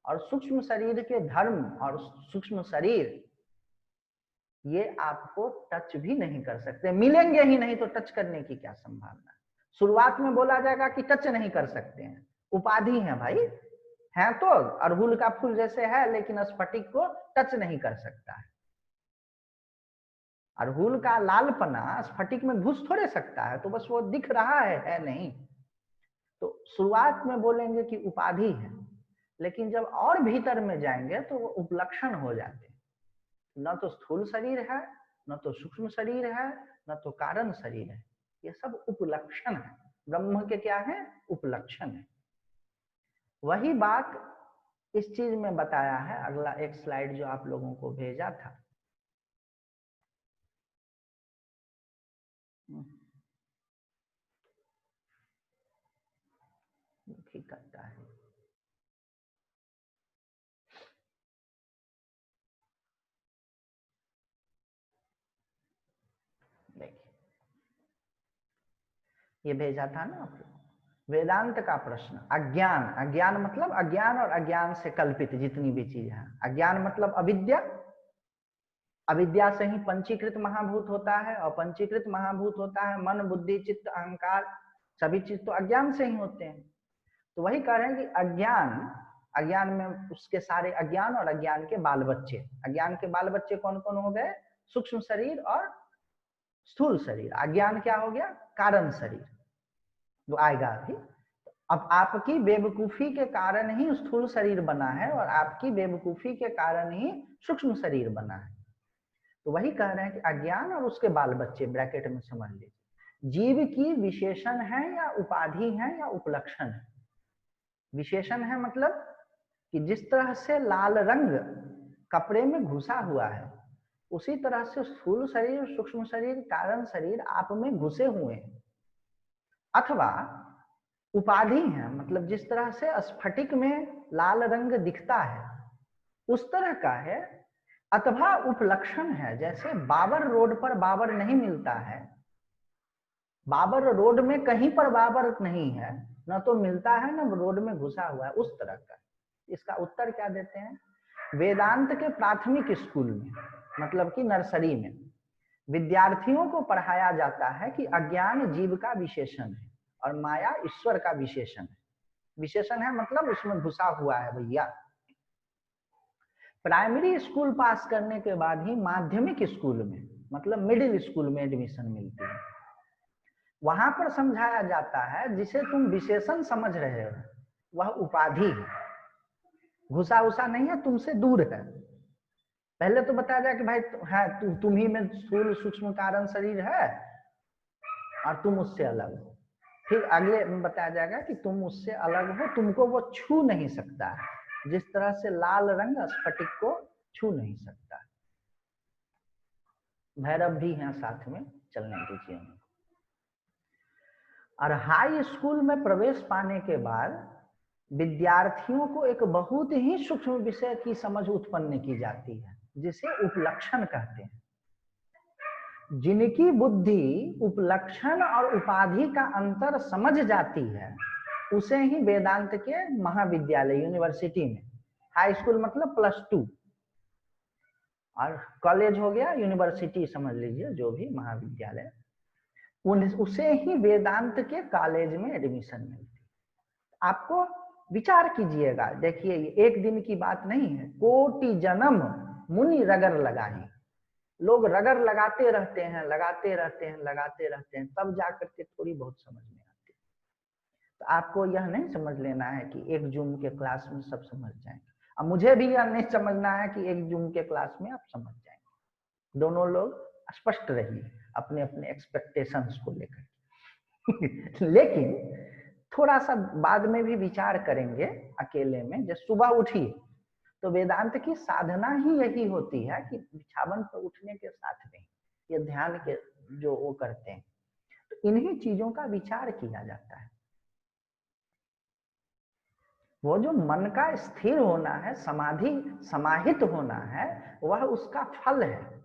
और सूक्ष्म शरीर के धर्म और सूक्ष्म शरीर ये आपको टच भी नहीं कर सकते, मिलेंगे ही नहीं तो टच करने की क्या संभावना। शुरुआत में बोला जाएगा कि टच नहीं कर सकते हैं, उपाधि है भाई, है तो अड़हुल का फूल जैसे है, लेकिन स्फटिक को टच नहीं कर सकता है। अड़हुल का लालपना स्फटिक में घुस थोड़े सकता है, तो बस वो दिख रहा है नहीं। तो शुरुआत में बोलेंगे कि उपाधि है, लेकिन जब और भीतर में जाएंगे तो वो उपलक्षण हो जाते हैं। न तो स्थूल शरीर है, न तो सूक्ष्म शरीर है, न तो कारण शरीर है, ये सब उपलक्षण है। ब्रह्म के क्या है? उपलक्षण है। वही बात इस चीज में बताया है। अगला एक स्लाइड जो आप लोगों को भेजा था, ठीक करता है, देखिए ये भेजा था ना आप लोग, वेदांत का प्रश्न। अज्ञान, अज्ञान मतलब अज्ञान और अज्ञान से कल्पित जितनी भी चीज है। अज्ञान मतलब अविद्या, अविद्या से ही पंचीकृत महाभूत होता है, और पंचीकृत महाभूत होता है मन, बुद्धि, चित्त, अहंकार, सभी चीज तो अज्ञान से ही होते हैं। तो वही कह रहे हैं कि अज्ञान, अज्ञान में उसके सारे अज्ञान और अज्ञान के बाल बच्चे। अज्ञान के बाल बच्चे कौन कौन हो गए? सूक्ष्म शरीर और स्थूल शरीर। अज्ञान क्या हो गया? कारण शरीर, जो आएगा अभी। अब आपकी बेवकूफी के कारण ही स्थूल शरीर बना है, और आपकी बेवकूफी के कारण ही सूक्ष्म शरीर बना है। तो वही कह रहे हैं कि अज्ञान और उसके बाल बच्चे, ब्रैकेट में समझ लीजिए, जीव की विशेषण है या उपाधि है या उपलक्षण है। विशेषण है मतलब कि जिस तरह से लाल रंग कपड़े में घुसा हुआ है, उसी तरह से स्थूल शरीर, सूक्ष्म शरीर, कारण शरीर आप में घुसे हुए हैं। अथवा उपाधि है मतलब जिस तरह से स्फटिक में लाल रंग दिखता है उस तरह का है। अथवा उपलक्षण है, जैसे बाबर रोड पर बाबर नहीं मिलता है, बाबर रोड में कहीं पर बाबर नहीं है, न तो मिलता है न रोड में घुसा हुआ है, उस तरह का। इसका उत्तर क्या देते हैं? वेदांत के प्राथमिक स्कूल में, मतलब कि नर्सरी में, विद्यार्थियों को पढ़ाया जाता है कि अज्ञान जीव का विशेषण है और माया ईश्वर का विशेषण है। विशेषण है मतलब उसमें घुसा हुआ है भैया। प्राइमरी स्कूल पास करने के बाद ही माध्यमिक स्कूल में, मतलब मिडिल स्कूल में एडमिशन मिलती है। वहां पर समझाया जाता है जिसे तुम विशेषण समझ रहे हो वह उपाधि है, घुसा उसा नहीं है, तुमसे दूर है। पहले तो बताया जाए कि भाई है तुम ही में स्थूल सूक्ष्म कारण शरीर है और तुम उससे अलग हो। फिर अगले में बताया जाएगा कि तुम उससे अलग हो, तुमको वो छू नहीं सकता है। जिस तरह से लाल रंग स्फटिक को छू नहीं सकता। भैरव भी हैं साथ में, चलने दीजिए। और हाई स्कूल में प्रवेश पाने के बाद विद्यार्थियों को एक बहुत ही सूक्ष्म विषय की समझ उत्पन्न की जाती है, जिसे उपलक्षण कहते हैं। जिनकी बुद्धि उपलक्षण और उपाधि का अंतर समझ जाती है, उसे ही वेदांत के महाविद्यालय यूनिवर्सिटी में, हाई स्कूल मतलब +2 और कॉलेज हो गया यूनिवर्सिटी समझ लीजिए, जो भी महाविद्यालय, उसे ही वेदांत के कॉलेज में एडमिशन मिलती है। आपको विचार कीजिएगा, देखिए ये एक दिन की बात नहीं है, कोटि जन्म मुनि रगर लगाई। लोग रगर लगाते रहते हैं, लगाते रहते हैं, लगाते रहते हैं, तब जाकर के थोड़ी बहुत समझ में आती है। तो आपको यह नहीं समझ लेना है कि एक जूम के क्लास में सब समझ जाएंगे, और मुझे भी यह नहीं समझना है कि एक जूम के क्लास में आप समझ जाएंगे। दोनों लोग स्पष्ट रहिए अपने अपने एक्सपेक्टेशंस को लेकर। लेकिन थोड़ा सा बाद में भी विचार करेंगे अकेले में। जब सुबह उठिए तो वेदांत की साधना ही यही होती है कि बिछावन पर उठने के साथ में ये ध्यान के जो वो करते हैं, तो इन्हीं चीजों का विचार किया जाता है। वो जो मन का स्थिर होना है, समाधि समाहित होना है, वह उसका फल है।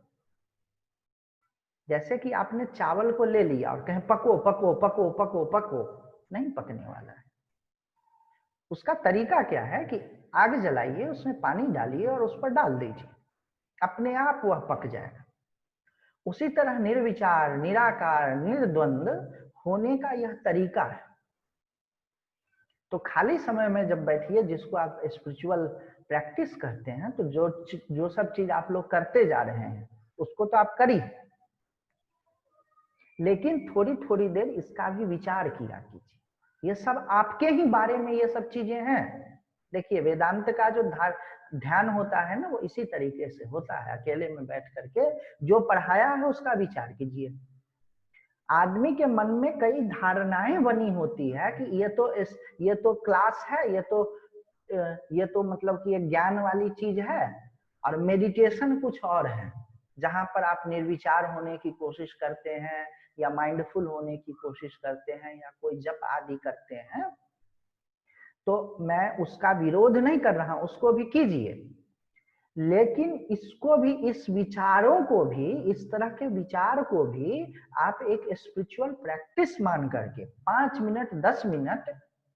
जैसे कि आपने चावल को ले लिया और कहें पको पको पको पको पको, नहीं पकने वाला है। उसका तरीका क्या है कि आग जलाइए, उसमें पानी डालिए और उस पर डाल दीजिए, अपने आप वह पक जाएगा। उसी तरह निर्विचार, निराकार, निर्द्वंद होने का यह तरीका है। तो खाली समय में जब बैठिए, जिसको आप स्पिरिचुअल प्रैक्टिस कहते हैं, तो जो सब चीज आप लोग करते जा रहे हैं उसको तो आप करिए, लेकिन थोड़ी थोड़ी देर इसका भी विचार किया कीजिए। ये सब आपके ही बारे में ये सब चीजें हैं। देखिए वेदांत का जो ध्यान होता है ना, वो इसी तरीके से होता है। अकेले में बैठ करके जो पढ़ाया है उसका विचार कीजिए। आदमी के मन में कई धारणाएं बनी होती है कि ये तो क्लास है, ये तो मतलब कि एक ज्ञान वाली चीज है, और मेडिटेशन कुछ और है, जहां पर आप निर्विचार होने की कोशिश करते हैं या माइंडफुल होने की कोशिश करते हैं या कोई जप आदि करते हैं। तो मैं उसका विरोध नहीं कर रहा, उसको भी कीजिए, लेकिन इसको भी, इस विचारों को भी, इस तरह के विचार को भी आप एक स्पिरिचुअल प्रैक्टिस मान करके 5 मिनट 10 मिनट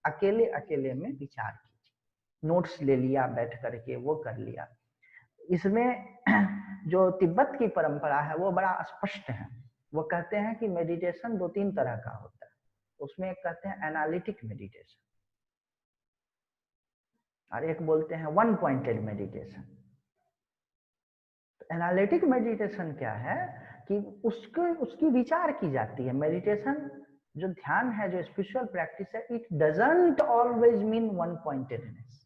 अकेले अकेले में विचार कीजिए। नोट्स ले लिया बैठ करके, वो कर लिया। इसमें जो तिब्बत की परंपरा है वो बड़ा स्पष्ट है। वो कहते हैं कि मेडिटेशन 2-3 तरह का होता है। उसमें एक कहते हैं एनालिटिक मेडिटेशन, और एक बोलते हैं one pointed meditation. Analytic meditation क्या है कि उसकी विचार की जाती है। मेडिटेशन जो ध्यान है, जो स्पिरिचुअल प्रैक्टिस है, it doesn't always mean one pointedness,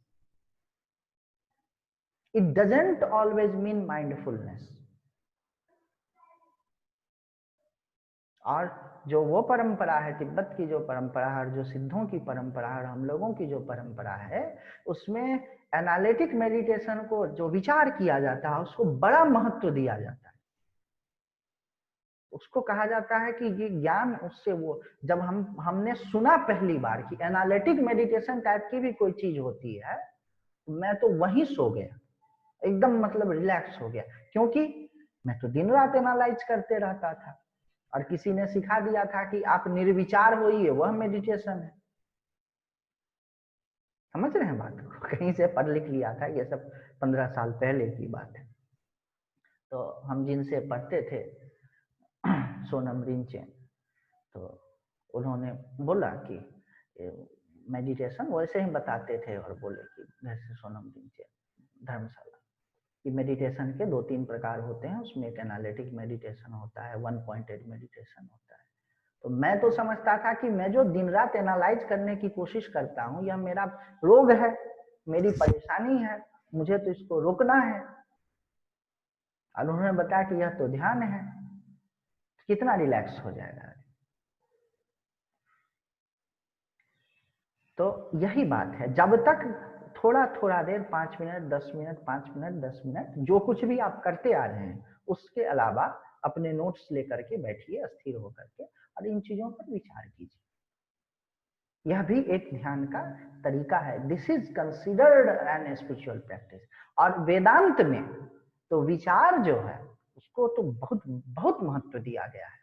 it doesn't always mean mindfulness. और जो वो परंपरा है, तिब्बत की जो परंपरा है, और जो सिद्धों की परंपरा है, और हम लोगों की जो परंपरा है, उसमें एनालिटिक मेडिटेशन को जो विचार किया जाता है उसको बड़ा महत्व दिया जाता है। उसको कहा जाता है कि ये ज्ञान उससे, वो जब हमने सुना पहली बार कि एनालिटिक मेडिटेशन टाइप की भी कोई चीज होती है, मैं तो वहीं सो गया, एकदम मतलब रिलैक्स हो गया। क्योंकि मैं तो दिन रात एनालाइज करते रहता था, और किसी ने सिखा दिया था कि आप निर्विचार होइए, वह मेडिटेशन है। समझ रहे हैं बात को? कहीं से पढ़ लिख लिया था, ये सब 15 साल पहले की बात है। तो हम जिनसे पढ़ते थे, सोनम रिंचे, तो उन्होंने बोला कि मेडिटेशन वैसे ही बताते थे, और बोले कि जैसे सोनम रिंचे धर्मशाला कि मेडिटेशन के 2-3 प्रकार होते हैं, उसमें एक एनालिटिक मेडिटेशन होता है, वन पॉइंटेड मेडिटेशन होता है। तो मैं तो समझता था कि मैं जो दिन रात एनालाइज करने की कोशिश करता हूँ, यह मेरा रोग है, मेरी परेशानी है, मुझे तो इसको रोकना है। और उन्होंने बताया कि यह तो ध्यान है, कितना रिलैक्स हो जाएगा। तो यही बात है, जब तक थोड़ा थोड़ा देर 5 मिनट 10 मिनट 5 मिनट 10 मिनट जो कुछ भी आप करते आ रहे हैं उसके अलावा अपने नोट्स लेकर के बैठिए स्थिर होकर के और इन चीजों पर विचार कीजिए। यह भी एक ध्यान का तरीका है। This is considered an spiritual practice. और वेदांत में तो विचार जो है उसको तो बहुत बहुत महत्व दिया गया है।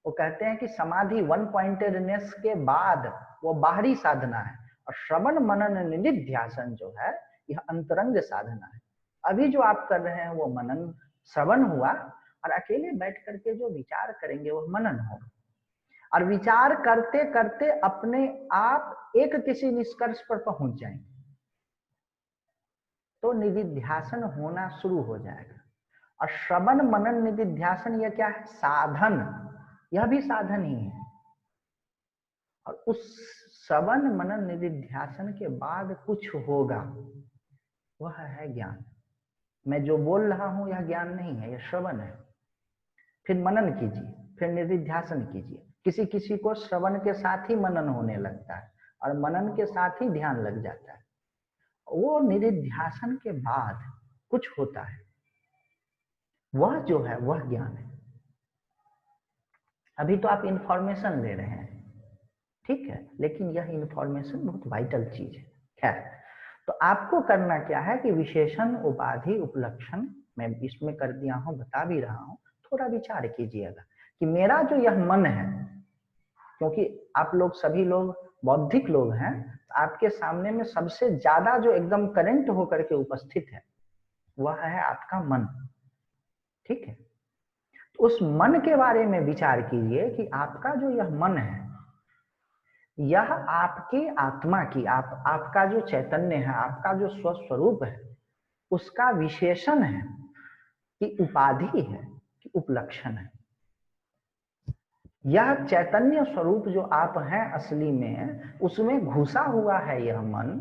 वो कहते हैं कि समाधि वन पॉइंटेडनेस के बाद वो बाहरी साधना है और श्रवण मनन निधिध्यासन जो है यह अंतरंग साधना है। अभी जो आप कर रहे हैं वो मनन श्रवण हुआ और अकेले बैठ करके जो विचार करेंगे वो मनन होगा। और विचार करते करते अपने आप एक किसी निष्कर्ष पर पहुंच जाएंगे तो निधिध्यासन होना शुरू हो जाएगा। और श्रवण मनन निधिध्यासन यह क्या है? साधन। यह भी साधन ही है। और उस श्रवण मनन निधिध्यासन के बाद कुछ होगा, वह है ज्ञान। मैं जो बोल रहा हूं यह ज्ञान नहीं है, यह श्रवण है। फिर मनन कीजिए, फिर निधिध्यासन कीजिए। किसी किसी को श्रवण के साथ ही मनन होने लगता है और मनन के साथ ही ध्यान लग जाता है। वो निधिध्यासन के बाद कुछ होता है, वह जो है वह ज्ञान है। अभी तो आप इंफॉर्मेशन ले रहे हैं, ठीक है, लेकिन यह इंफॉर्मेशन बहुत वाइटल चीज है। खैर, तो आपको करना क्या है कि विशेषण उपाधि उपलक्षण मैं इसमें कर दिया हूं, बता भी रहा हूं, थोड़ा विचार कीजिएगा कि मेरा जो यह मन है, क्योंकि आप लोग सभी लोग बौद्धिक लोग हैं, आपके सामने में सबसे ज्यादा जो एकदम करेंट होकर के उपस्थित है वह है आपका मन, ठीक है। तो उस मन के बारे में विचार कीजिए कि आपका जो यह मन है यह आपकी आत्मा की आपका जो चैतन्य है, आपका जो स्वस्वरूप है, उसका विशेषण है कि उपाधि है कि उपलक्षण है। यह चैतन्य स्वरूप जो आप हैं असली में, उसमें घुसा हुआ है यह मन,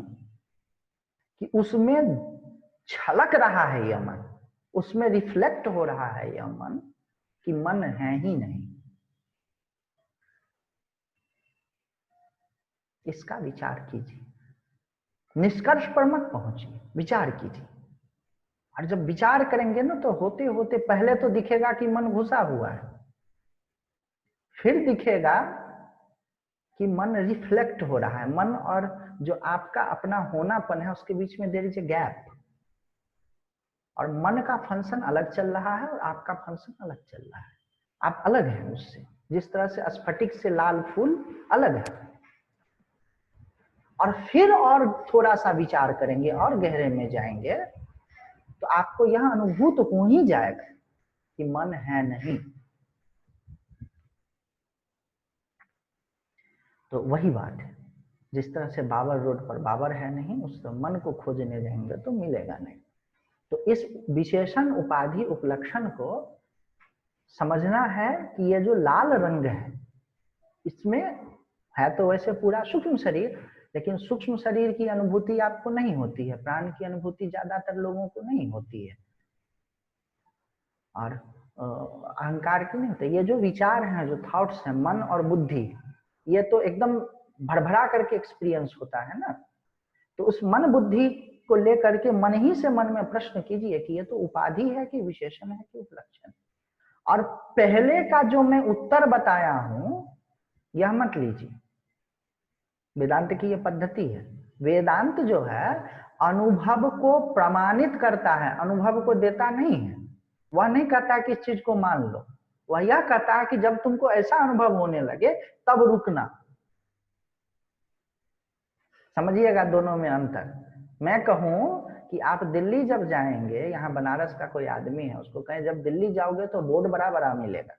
कि उसमें छलक रहा है यह मन, उसमें रिफ्लेक्ट हो रहा है यह मन कि मन है ही नहीं। इसका विचार कीजिए, निष्कर्ष पर मत पहुंचिए, विचार कीजिए। और जब विचार करेंगे ना तो होते होते पहले तो दिखेगा कि मन घुसा हुआ है, फिर दिखेगा कि मन रिफ्लेक्ट हो रहा है। मन और जो आपका अपना होनापन है उसके बीच में देयर इज ए गैप, और मन का फंक्शन अलग चल रहा है और आपका फंक्शन अलग चल रहा है। आप अलग हैं उससे, जिस तरह से स्फटिक से लाल फूल अलग है। और फिर और थोड़ा सा विचार करेंगे और गहरे में जाएंगे तो आपको यह अनुभूत हो ही जाएगा कि मन है नहीं। तो वही बात है, जिस तरह से बाबर रोड पर बाबर है नहीं, उस मन को खोजने जाएंगे तो मिलेगा नहीं। तो इस विशेषण उपाधि उपलक्षण को समझना है कि ये जो लाल रंग है इसमें है तो वैसे पूरा सूक्ष्म शरीर, लेकिन सूक्ष्म शरीर की अनुभूति आपको नहीं होती है, प्राण की अनुभूति ज्यादातर लोगों को नहीं होती है, और अहंकार की नहीं होती। ये जो विचार हैं, जो थॉट्स हैं, मन और बुद्धि, ये तो एकदम भरभरा करके एक्सपीरियंस होता है ना। तो उस मन बुद्धि को लेकर के मन ही से मन में प्रश्न कीजिए कि ये तो उपाधि है कि विशेषण है कि उपलक्षण। और पहले का जो मैं उत्तर बताया हूं यह मत लीजिए, वेदांत की यह पद्धति है। वेदांत जो है अनुभव को प्रमाणित करता है, अनुभव को देता नहीं है। वह नहीं कहता कि इस चीज को मान लो, वह यह कहता है कि जब तुमको ऐसा अनुभव होने लगे तब रुकना। समझिएगा दोनों में अंतर। मैं कहूं कि आप दिल्ली जब जाएंगे, यहाँ बनारस का कोई आदमी है, उसको कहें जब दिल्ली जाओगे तो बोर्ड बड़ा बड़ा मिलेगा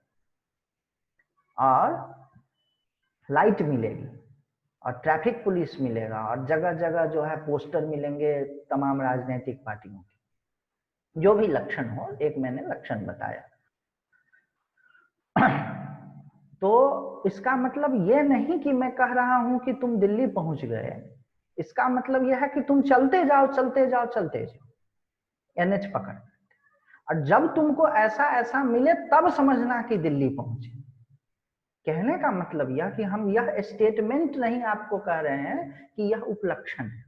और लाइट मिलेगी और ट्रैफिक पुलिस मिलेगा और जगह जगह जो है पोस्टर मिलेंगे तमाम राजनीतिक पार्टियों के, जो भी लक्षण हो, एक मैंने लक्षण बताया। तो इसका मतलब ये नहीं कि मैं कह रहा हूं कि तुम दिल्ली पहुंच गए, इसका मतलब यह है कि तुम चलते जाओ चलते जाओ चलते जाओ एनएच पकड़। और जब तुमको ऐसा ऐसा मिले तब समझना कि दिल्ली पहुंचे। कहने का मतलब यह कि हम यह स्टेटमेंट नहीं आपको कह रहे हैं कि यह उपलक्षण है।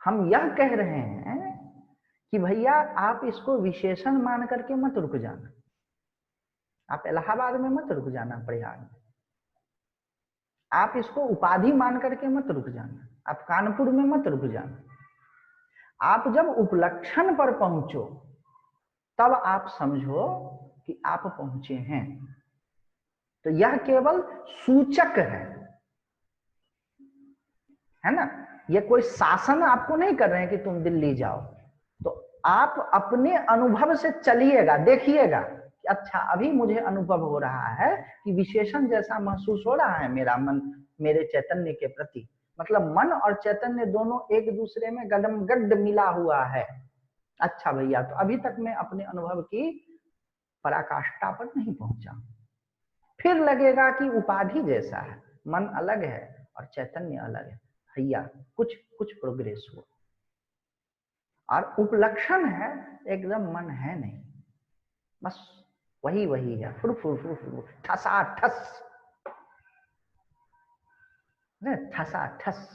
हम यह कह रहे हैं कि भैया आप इसको विशेषण मान करके मत रुक जाना, आप इलाहाबाद में मत रुक जाना, प्रयाग में आप इसको उपाधि मान करके मत रुक जाना, आप कानपुर में मत रुक जाना। आप जब उपलक्षण पर पहुंचो तब आप समझो कि आप पहुंचे हैं। तो यह केवल सूचक है ना, ये कोई शासन आपको नहीं कर रहे हैं कि तुम दिल्ली जाओ। तो आप अपने अनुभव से चलिएगा, देखिएगा कि अच्छा अभी मुझे अनुभव हो रहा है कि विशेषण जैसा महसूस हो रहा है मेरा मन मेरे चैतन्य के प्रति। मतलब मन और चैतन्य दोनों एक दूसरे में गड्ड मिला हुआ है। अच्छा भैया, तो अभी तक मैं अपने अनुभव की पराकाष्ठा पर नहीं पहुंचा। फिर लगेगा कि उपाधि जैसा है, मन अलग है और चैतन्य अलग है। भैया कुछ कुछ प्रोग्रेस हुआ। और उपलक्षण है एकदम मन है नहीं, बस वही वही है, फुर फुर फुर फुर, ठसा ठस, ठसा ठस।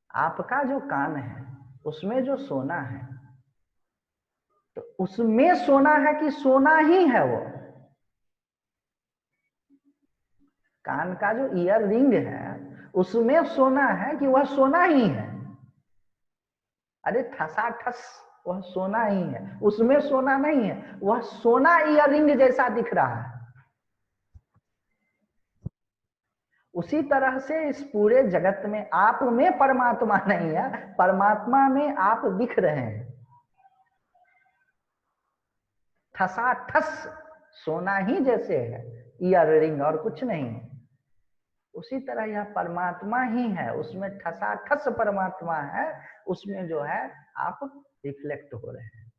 आपका जो कान है उसमें जो सोना है, तो उसमें सोना है कि सोना ही है वो? कान का जो ईयर रिंग है उसमें सोना है कि वह सोना ही है? अरे ठसा ठस, वह सोना ही है, उसमें सोना नहीं है, वह सोना ईयर रिंग जैसा दिख रहा है। उसी तरह से इस पूरे जगत में आप में परमात्मा नहीं है, परमात्मा में आप दिख रहे हैं। ठसा ठस सोना ही जैसे है, ईयर रिंग और कुछ नहीं है। उसी तरह यह परमात्मा ही है, उसमें ठसा ठस परमात्मा है, उसमें जो है आप रिफ्लेक्ट हो रहे हैं।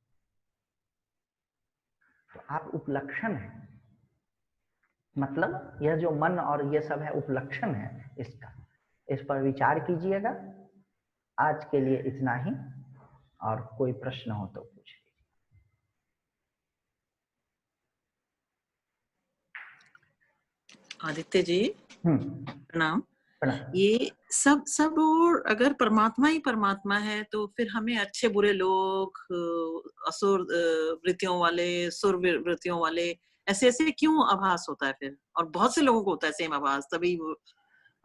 तो आप उपलक्षण है, मतलब यह जो मन और ये सब है उपलक्षण है इसका, इस पर विचार कीजिएगा। आज के लिए इतना ही, और कोई प्रश्न हो तो पूछ लीजिए। आदित्य जी प्रणाम। प्रणाम। ये सब और अगर परमात्मा ही परमात्मा है तो फिर हमें अच्छे बुरे लोग, असुर वृत्तियों वाले, सुर वृत्तियों वाले, ऐसे ऐसे क्यों आभास होता है फिर? और बहुत से लोगों को होता है सेम आभास, तभी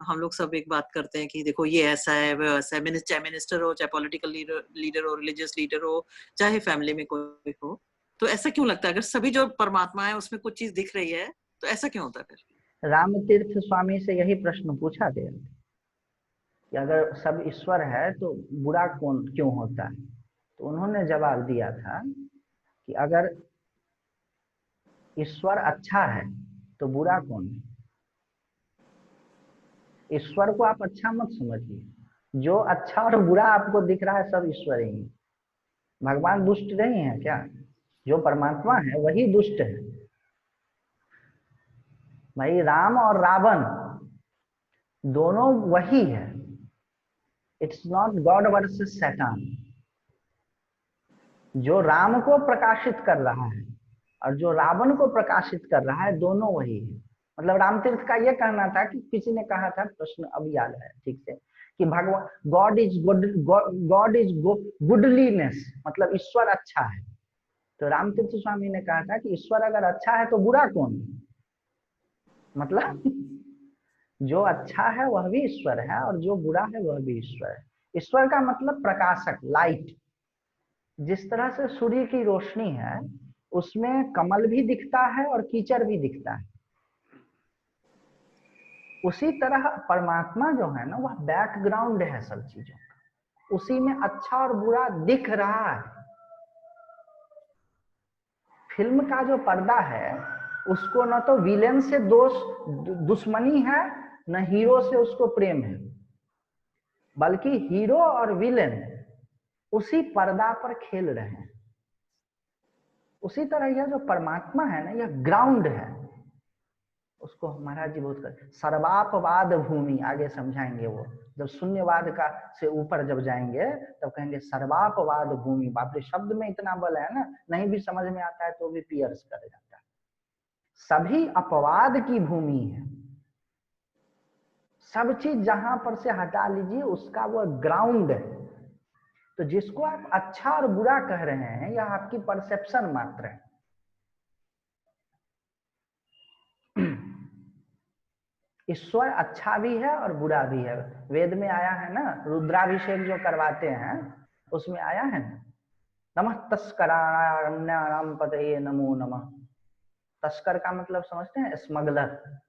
हम लोग सब एक बात करते हैं कि देखो ये ऐसा है, वो ऐसा है। चाहे मिनिस्टर हो, चाहे पॉलिटिकल लीडर हो, रिलीजियस लीडर हो, चाहे फैमिली में कोई हो, तो ऐसा क्यों लगता है? अगर सभी जो परमात्मा है उसमें कुछ चीज दिख रही है तो ऐसा क्यों होता है फिर? रामतीर्थ स्वामी से यही प्रश्न पूछा गया कि अगर सब ईश्वर है तो बुरा कौन क्यों होता है? तो उन्होंने जवाब दिया था कि अगर ईश्वर अच्छा है तो बुरा कौन है? ईश्वर को आप अच्छा मत समझिए, जो अच्छा और बुरा आपको दिख रहा है सब ईश्वर ही है। भगवान दुष्ट नहीं है क्या? जो परमात्मा है वही दुष्ट है। भाई राम और रावण दोनों वही है। इट्स नॉट गॉड वर्सेस शैतान। जो राम को प्रकाशित कर रहा है और जो रावण को प्रकाशित कर रहा है, दोनों वही है। मतलब रामतीर्थ का यह कहना था कि किसी ने कहा था, प्रश्न अब याद है ठीक से, कि भगवान God is good, God is goodliness, मतलब ईश्वर अच्छा है। तो रामतीर्थ स्वामी ने कहा था कि ईश्वर अगर अच्छा है तो बुरा कौन है? मतलब जो अच्छा है वह भी ईश्वर है और जो बुरा है वह भी ईश्वर है। ईश्वर का मतलब प्रकाशक, लाइट। जिस तरह से सूर्य की रोशनी है उसमें कमल भी दिखता है और कीचड़ भी दिखता है, उसी तरह परमात्मा जो है ना वह बैकग्राउंड है सब चीजों का, उसी में अच्छा और बुरा दिख रहा है। फिल्म का जो पर्दा है उसको न तो विलेन से दुश्मनी है, न हीरो से उसको प्रेम है, बल्कि हीरो और विलेन उसी पर्दा पर खेल रहे हैं। उसी तरह यह जो परमात्मा है ना, यह ग्राउंड है। उसको महाराज जी बहुत कर सर्वापवाद भूमि, आगे समझाएंगे वो, जब शून्यवाद का से ऊपर जब जाएंगे तब कहेंगे सर्वापवाद भूमि। बाप रे, शब्द में इतना बल है ना, नहीं भी समझ में आता है तो भी पियर्स कर जाता है। सभी अपवाद की भूमि है, सब चीज जहां पर से हटा लीजिए उसका वो ग्राउंड है। तो जिसको आप अच्छा और बुरा कह रहे हैं यह आपकी परसेप्शन मात्र है। ईश्वर अच्छा भी है और बुरा भी है। वेद में आया है ना, रुद्राभिषेक जो करवाते हैं उसमें आया है ना, नमः तस्कराणाम पतये नमो नमः। तस्कर का मतलब समझते हैं, स्मगलर।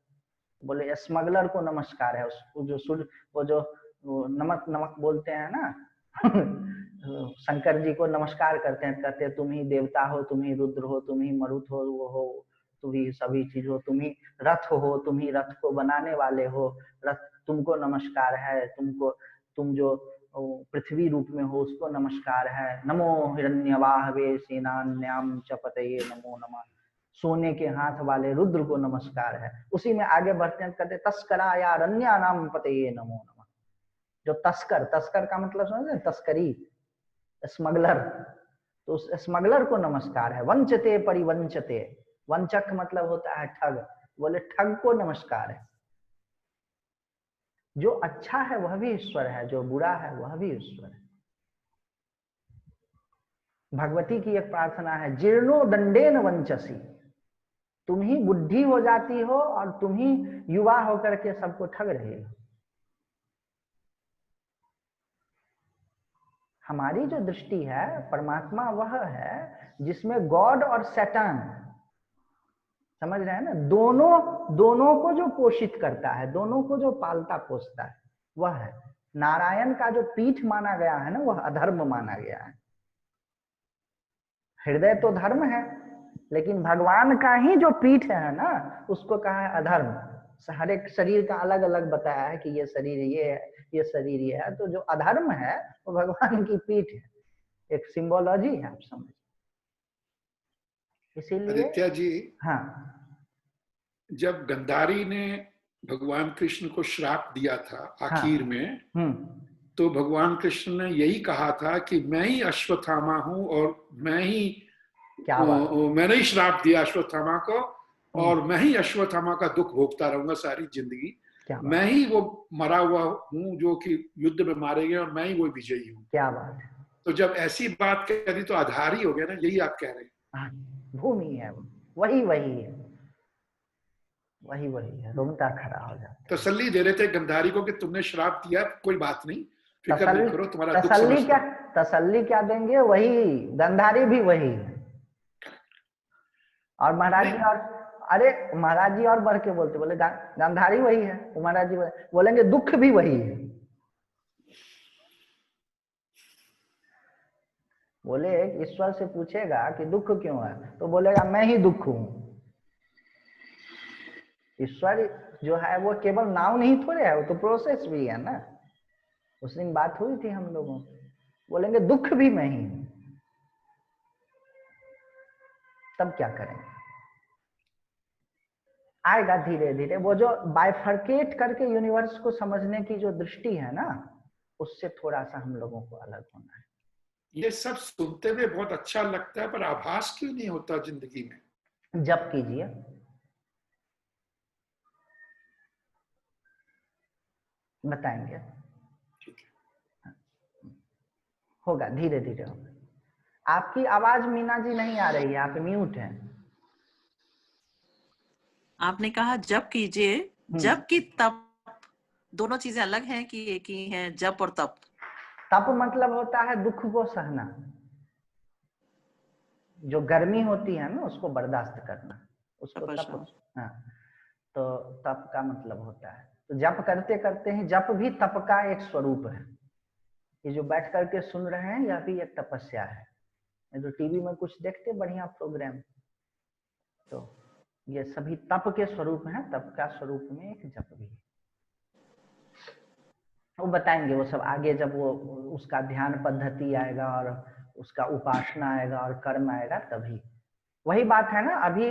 बोले स्मगलर को नमस्कार है। उसको जो सूर्य वो जो नमक नमक बोलते हैं ना शंकर जी को नमस्कार करते हैं, कहते हैं तुम ही देवता हो, तुम ही रुद्र हो, तुम ही मरुत हो, वो हो, तुम ही सभी चीज हो, तुम ही रथ हो, तुम ही रथ को बनाने वाले हो, रथ तुमको नमस्कार है, तुम जो पृथ्वी रूप में हो उसको नमस्कार है। नमो हिरण्यवाहवे सेनान्याम च पतये नमो नमः। सोने के हाथ वाले रुद्र को नमस्कार है। उसी में आगे बढ़ते हैं, कहते तस्करा या रण्या नाम पतये नमो नमः। जो तस्कर, तस्कर का मतलब समझे, तस्करी, स्मगलर, तो उस स्मगलर को नमस्कार है। वंचते परिवंचते, वंचक मतलब होता है ठग, बोले ठग को नमस्कार है। जो अच्छा है वह भी ईश्वर है, जो बुरा है वह भी ईश्वर है। भगवती की एक प्रार्थना है, जीर्णो दंडेन वंचसी, तुम ही बुद्धि हो जाती हो और तुम ही युवा होकर के सबको ठग रहे हो। हमारी जो दृष्टि है, परमात्मा वह है जिसमें गॉड और सैतान, समझ रहे हैं ना, दोनों को जो पोषित करता है, दोनों को जो पालता पोसता है वह है। नारायण का जो पीठ माना गया है ना, वह अधर्म माना गया है। हृदय तो धर्म है, लेकिन भगवान का ही जो पीठ है ना उसको कहा है अधर्म। हर एक शरीर का अलग अलग बताया है कि ये शरीर ये है, ये शरीर ये है। तो जो अधर्म है वो भगवान की पीठ है, एक सिंबोलॉजी है, आप समझ। इसीलिए आदित्य जी, हाँ, जब गंधारी ने भगवान कृष्ण को श्राप दिया था आखिर हाँ, में, तो भगवान कृष्ण ने यही कहा था कि मैं ही अश्वत्थामा हूं और मैंने ही श्राप दिया अश्वत्थामा को, और मैं ही अश्वत्थामा का दुख भोगता रहूंगा सारी जिंदगी। मैं ही वो मरा हुआ हूं जो कि युद्ध में मारे गए, और मैं ही वो विजयी हूँ। क्या बात है। तो जब ऐसी बात कह दी तो आधार ही हो गया ना, यही आप कह रहे हैं। भूमि है, वही है, वही है, रोंगटा खड़ा हो जाता है। तसल्ली दे रहे थे गंधारी को कि तुमने श्राप दिया, कोई बात नहीं, फिक्र नहीं करो, तुम्हारा दुख समझता हूं। तसल्ली क्या देंगे, वही गंधारी भी वही है। और महाराज जी, और अरे महाराज जी और बढ़ के बोलते, बोले गंधारी वही है, महाराज जी बोलेंगे दुख भी वही है। बोले ईश्वर से पूछेगा कि दुख क्यों है, तो बोलेगा मैं ही दुख हूं। ईश्वर जो है वो केवल नाम नहीं थोड़े है, वो तो प्रोसेस भी है ना। उस दिन बात हुई थी हम लोगों, बोलेंगे दुख भी मैं ही हूं। तब क्या करेंगे? आएगा धीरे धीरे। वो जो बाइफर्केट करके यूनिवर्स को समझने की जो दृष्टि है ना, उससे थोड़ा सा हम लोगों को अलग होना है। ये सब सुनते हुए बहुत अच्छा लगता है, पर आभास क्यों नहीं होता जिंदगी में? जप कीजिए, बताएंगे, होगा धीरे धीरे होगा। आपकी आवाज मीना जी नहीं आ रही है, आप म्यूट हैं। आपने कहा जप कीजिए, जप की तप दोनों चीजें अलग हैं कि एक ही है? जप और तप। तप मतलब होता है दुख को सहना, जो गर्मी होती है ना उसको बर्दाश्त करना, उसको तप। हाँ, तो तप का मतलब होता है। तो जप करते करते ही, जप भी तप का एक स्वरूप है। ये जो बैठ करके सुन रहे हैं यह भी एक तपस्या है। ये जो टीवी में कुछ देखते बढ़िया प्रोग्राम, तो ये सभी तप के स्वरूप हैं। तप का स्वरूप में एक जप भी है। वो बताएंगे वो सब आगे, जब वो उसका ध्यान पद्धति आएगा और उसका उपासना आएगा और कर्म आएगा तभी। वही बात है ना, अभी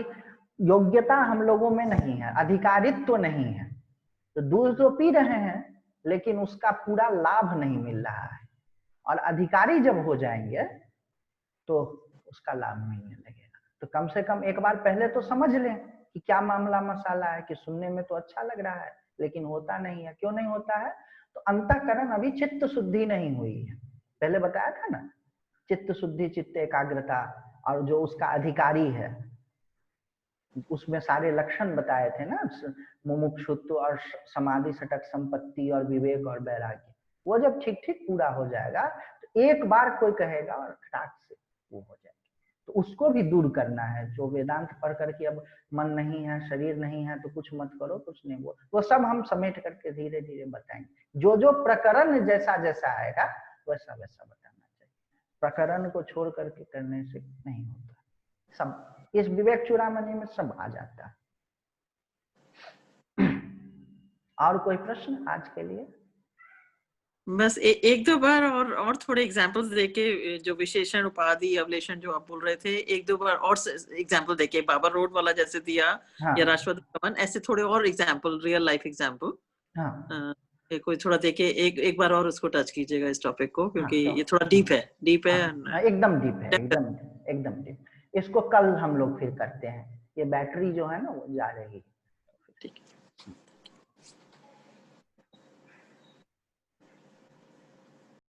योग्यता हम लोगों में नहीं है, अधिकारित्व तो नहीं है। तो दूध तो पी रहे हैं लेकिन उसका पूरा लाभ नहीं मिल रहा है। और अधिकारी जब हो जाएंगे तो उसका लाभ मिलने लगेगा। तो कम से कम एक बार पहले तो समझ लें कि क्या मामला मसाला है, कि सुनने में तो अच्छा लग रहा है लेकिन होता नहीं है। क्यों नहीं होता है? तो अंतःकरण अभी चित्त शुद्धि नहीं हुई है। पहले बताया था ना, चित्त शुद्धि, चित्त एकाग्रता, और जो उसका अधिकारी है उसमें सारे लक्षण बताए थे ना, मुमुक्षुत्व और समाधि, सटक संपत्ति और विवेक और वैराग्य। वो जब ठीक ठीक पूरा हो जाएगा तो एक बार कोई कहेगा और खटाक से वो हो जाएगा। तो उसको भी दूर करना है। जो वेदांत पढ़ करके अब मन नहीं है, शरीर नहीं है तो कुछ मत करो, कुछ नहीं, वो सब हम समेट करके धीरे धीरे बताएंगे। जो जो प्रकरण जैसा जैसा आएगा वैसा वैसा बताना चाहिए। प्रकरण को छोड़ करके करने से नहीं होता। सब इस विवेक चूड़ामणि में सब आ जाता है। और कोई प्रश्न आज के लिए? बस एक दो बार और थोड़े एग्जांपल्स देके, जो विशेषण, उपाधि, अवलेषण जो आप बोल रहे थे, एक दो बार और एग्जांपल देके, बाबा रोड वाला जैसे दिया, हाँ, या राष्ट्रपति भवन, ऐसे थोड़े और एग्जांपल, रियल लाइफ एग्जांपल, हाँ, कोई थोड़ा देके एक बार और उसको टच कीजिएगा इस टॉपिक को, क्योंकि हाँ, ये थोड़ा डीप है, डीप है। हाँ, एकदम डीप है, एकदम डीप। इसको कल हम लोग फिर करते हैं। ये बैटरी जो है ना वो जा रही है। ठीक है।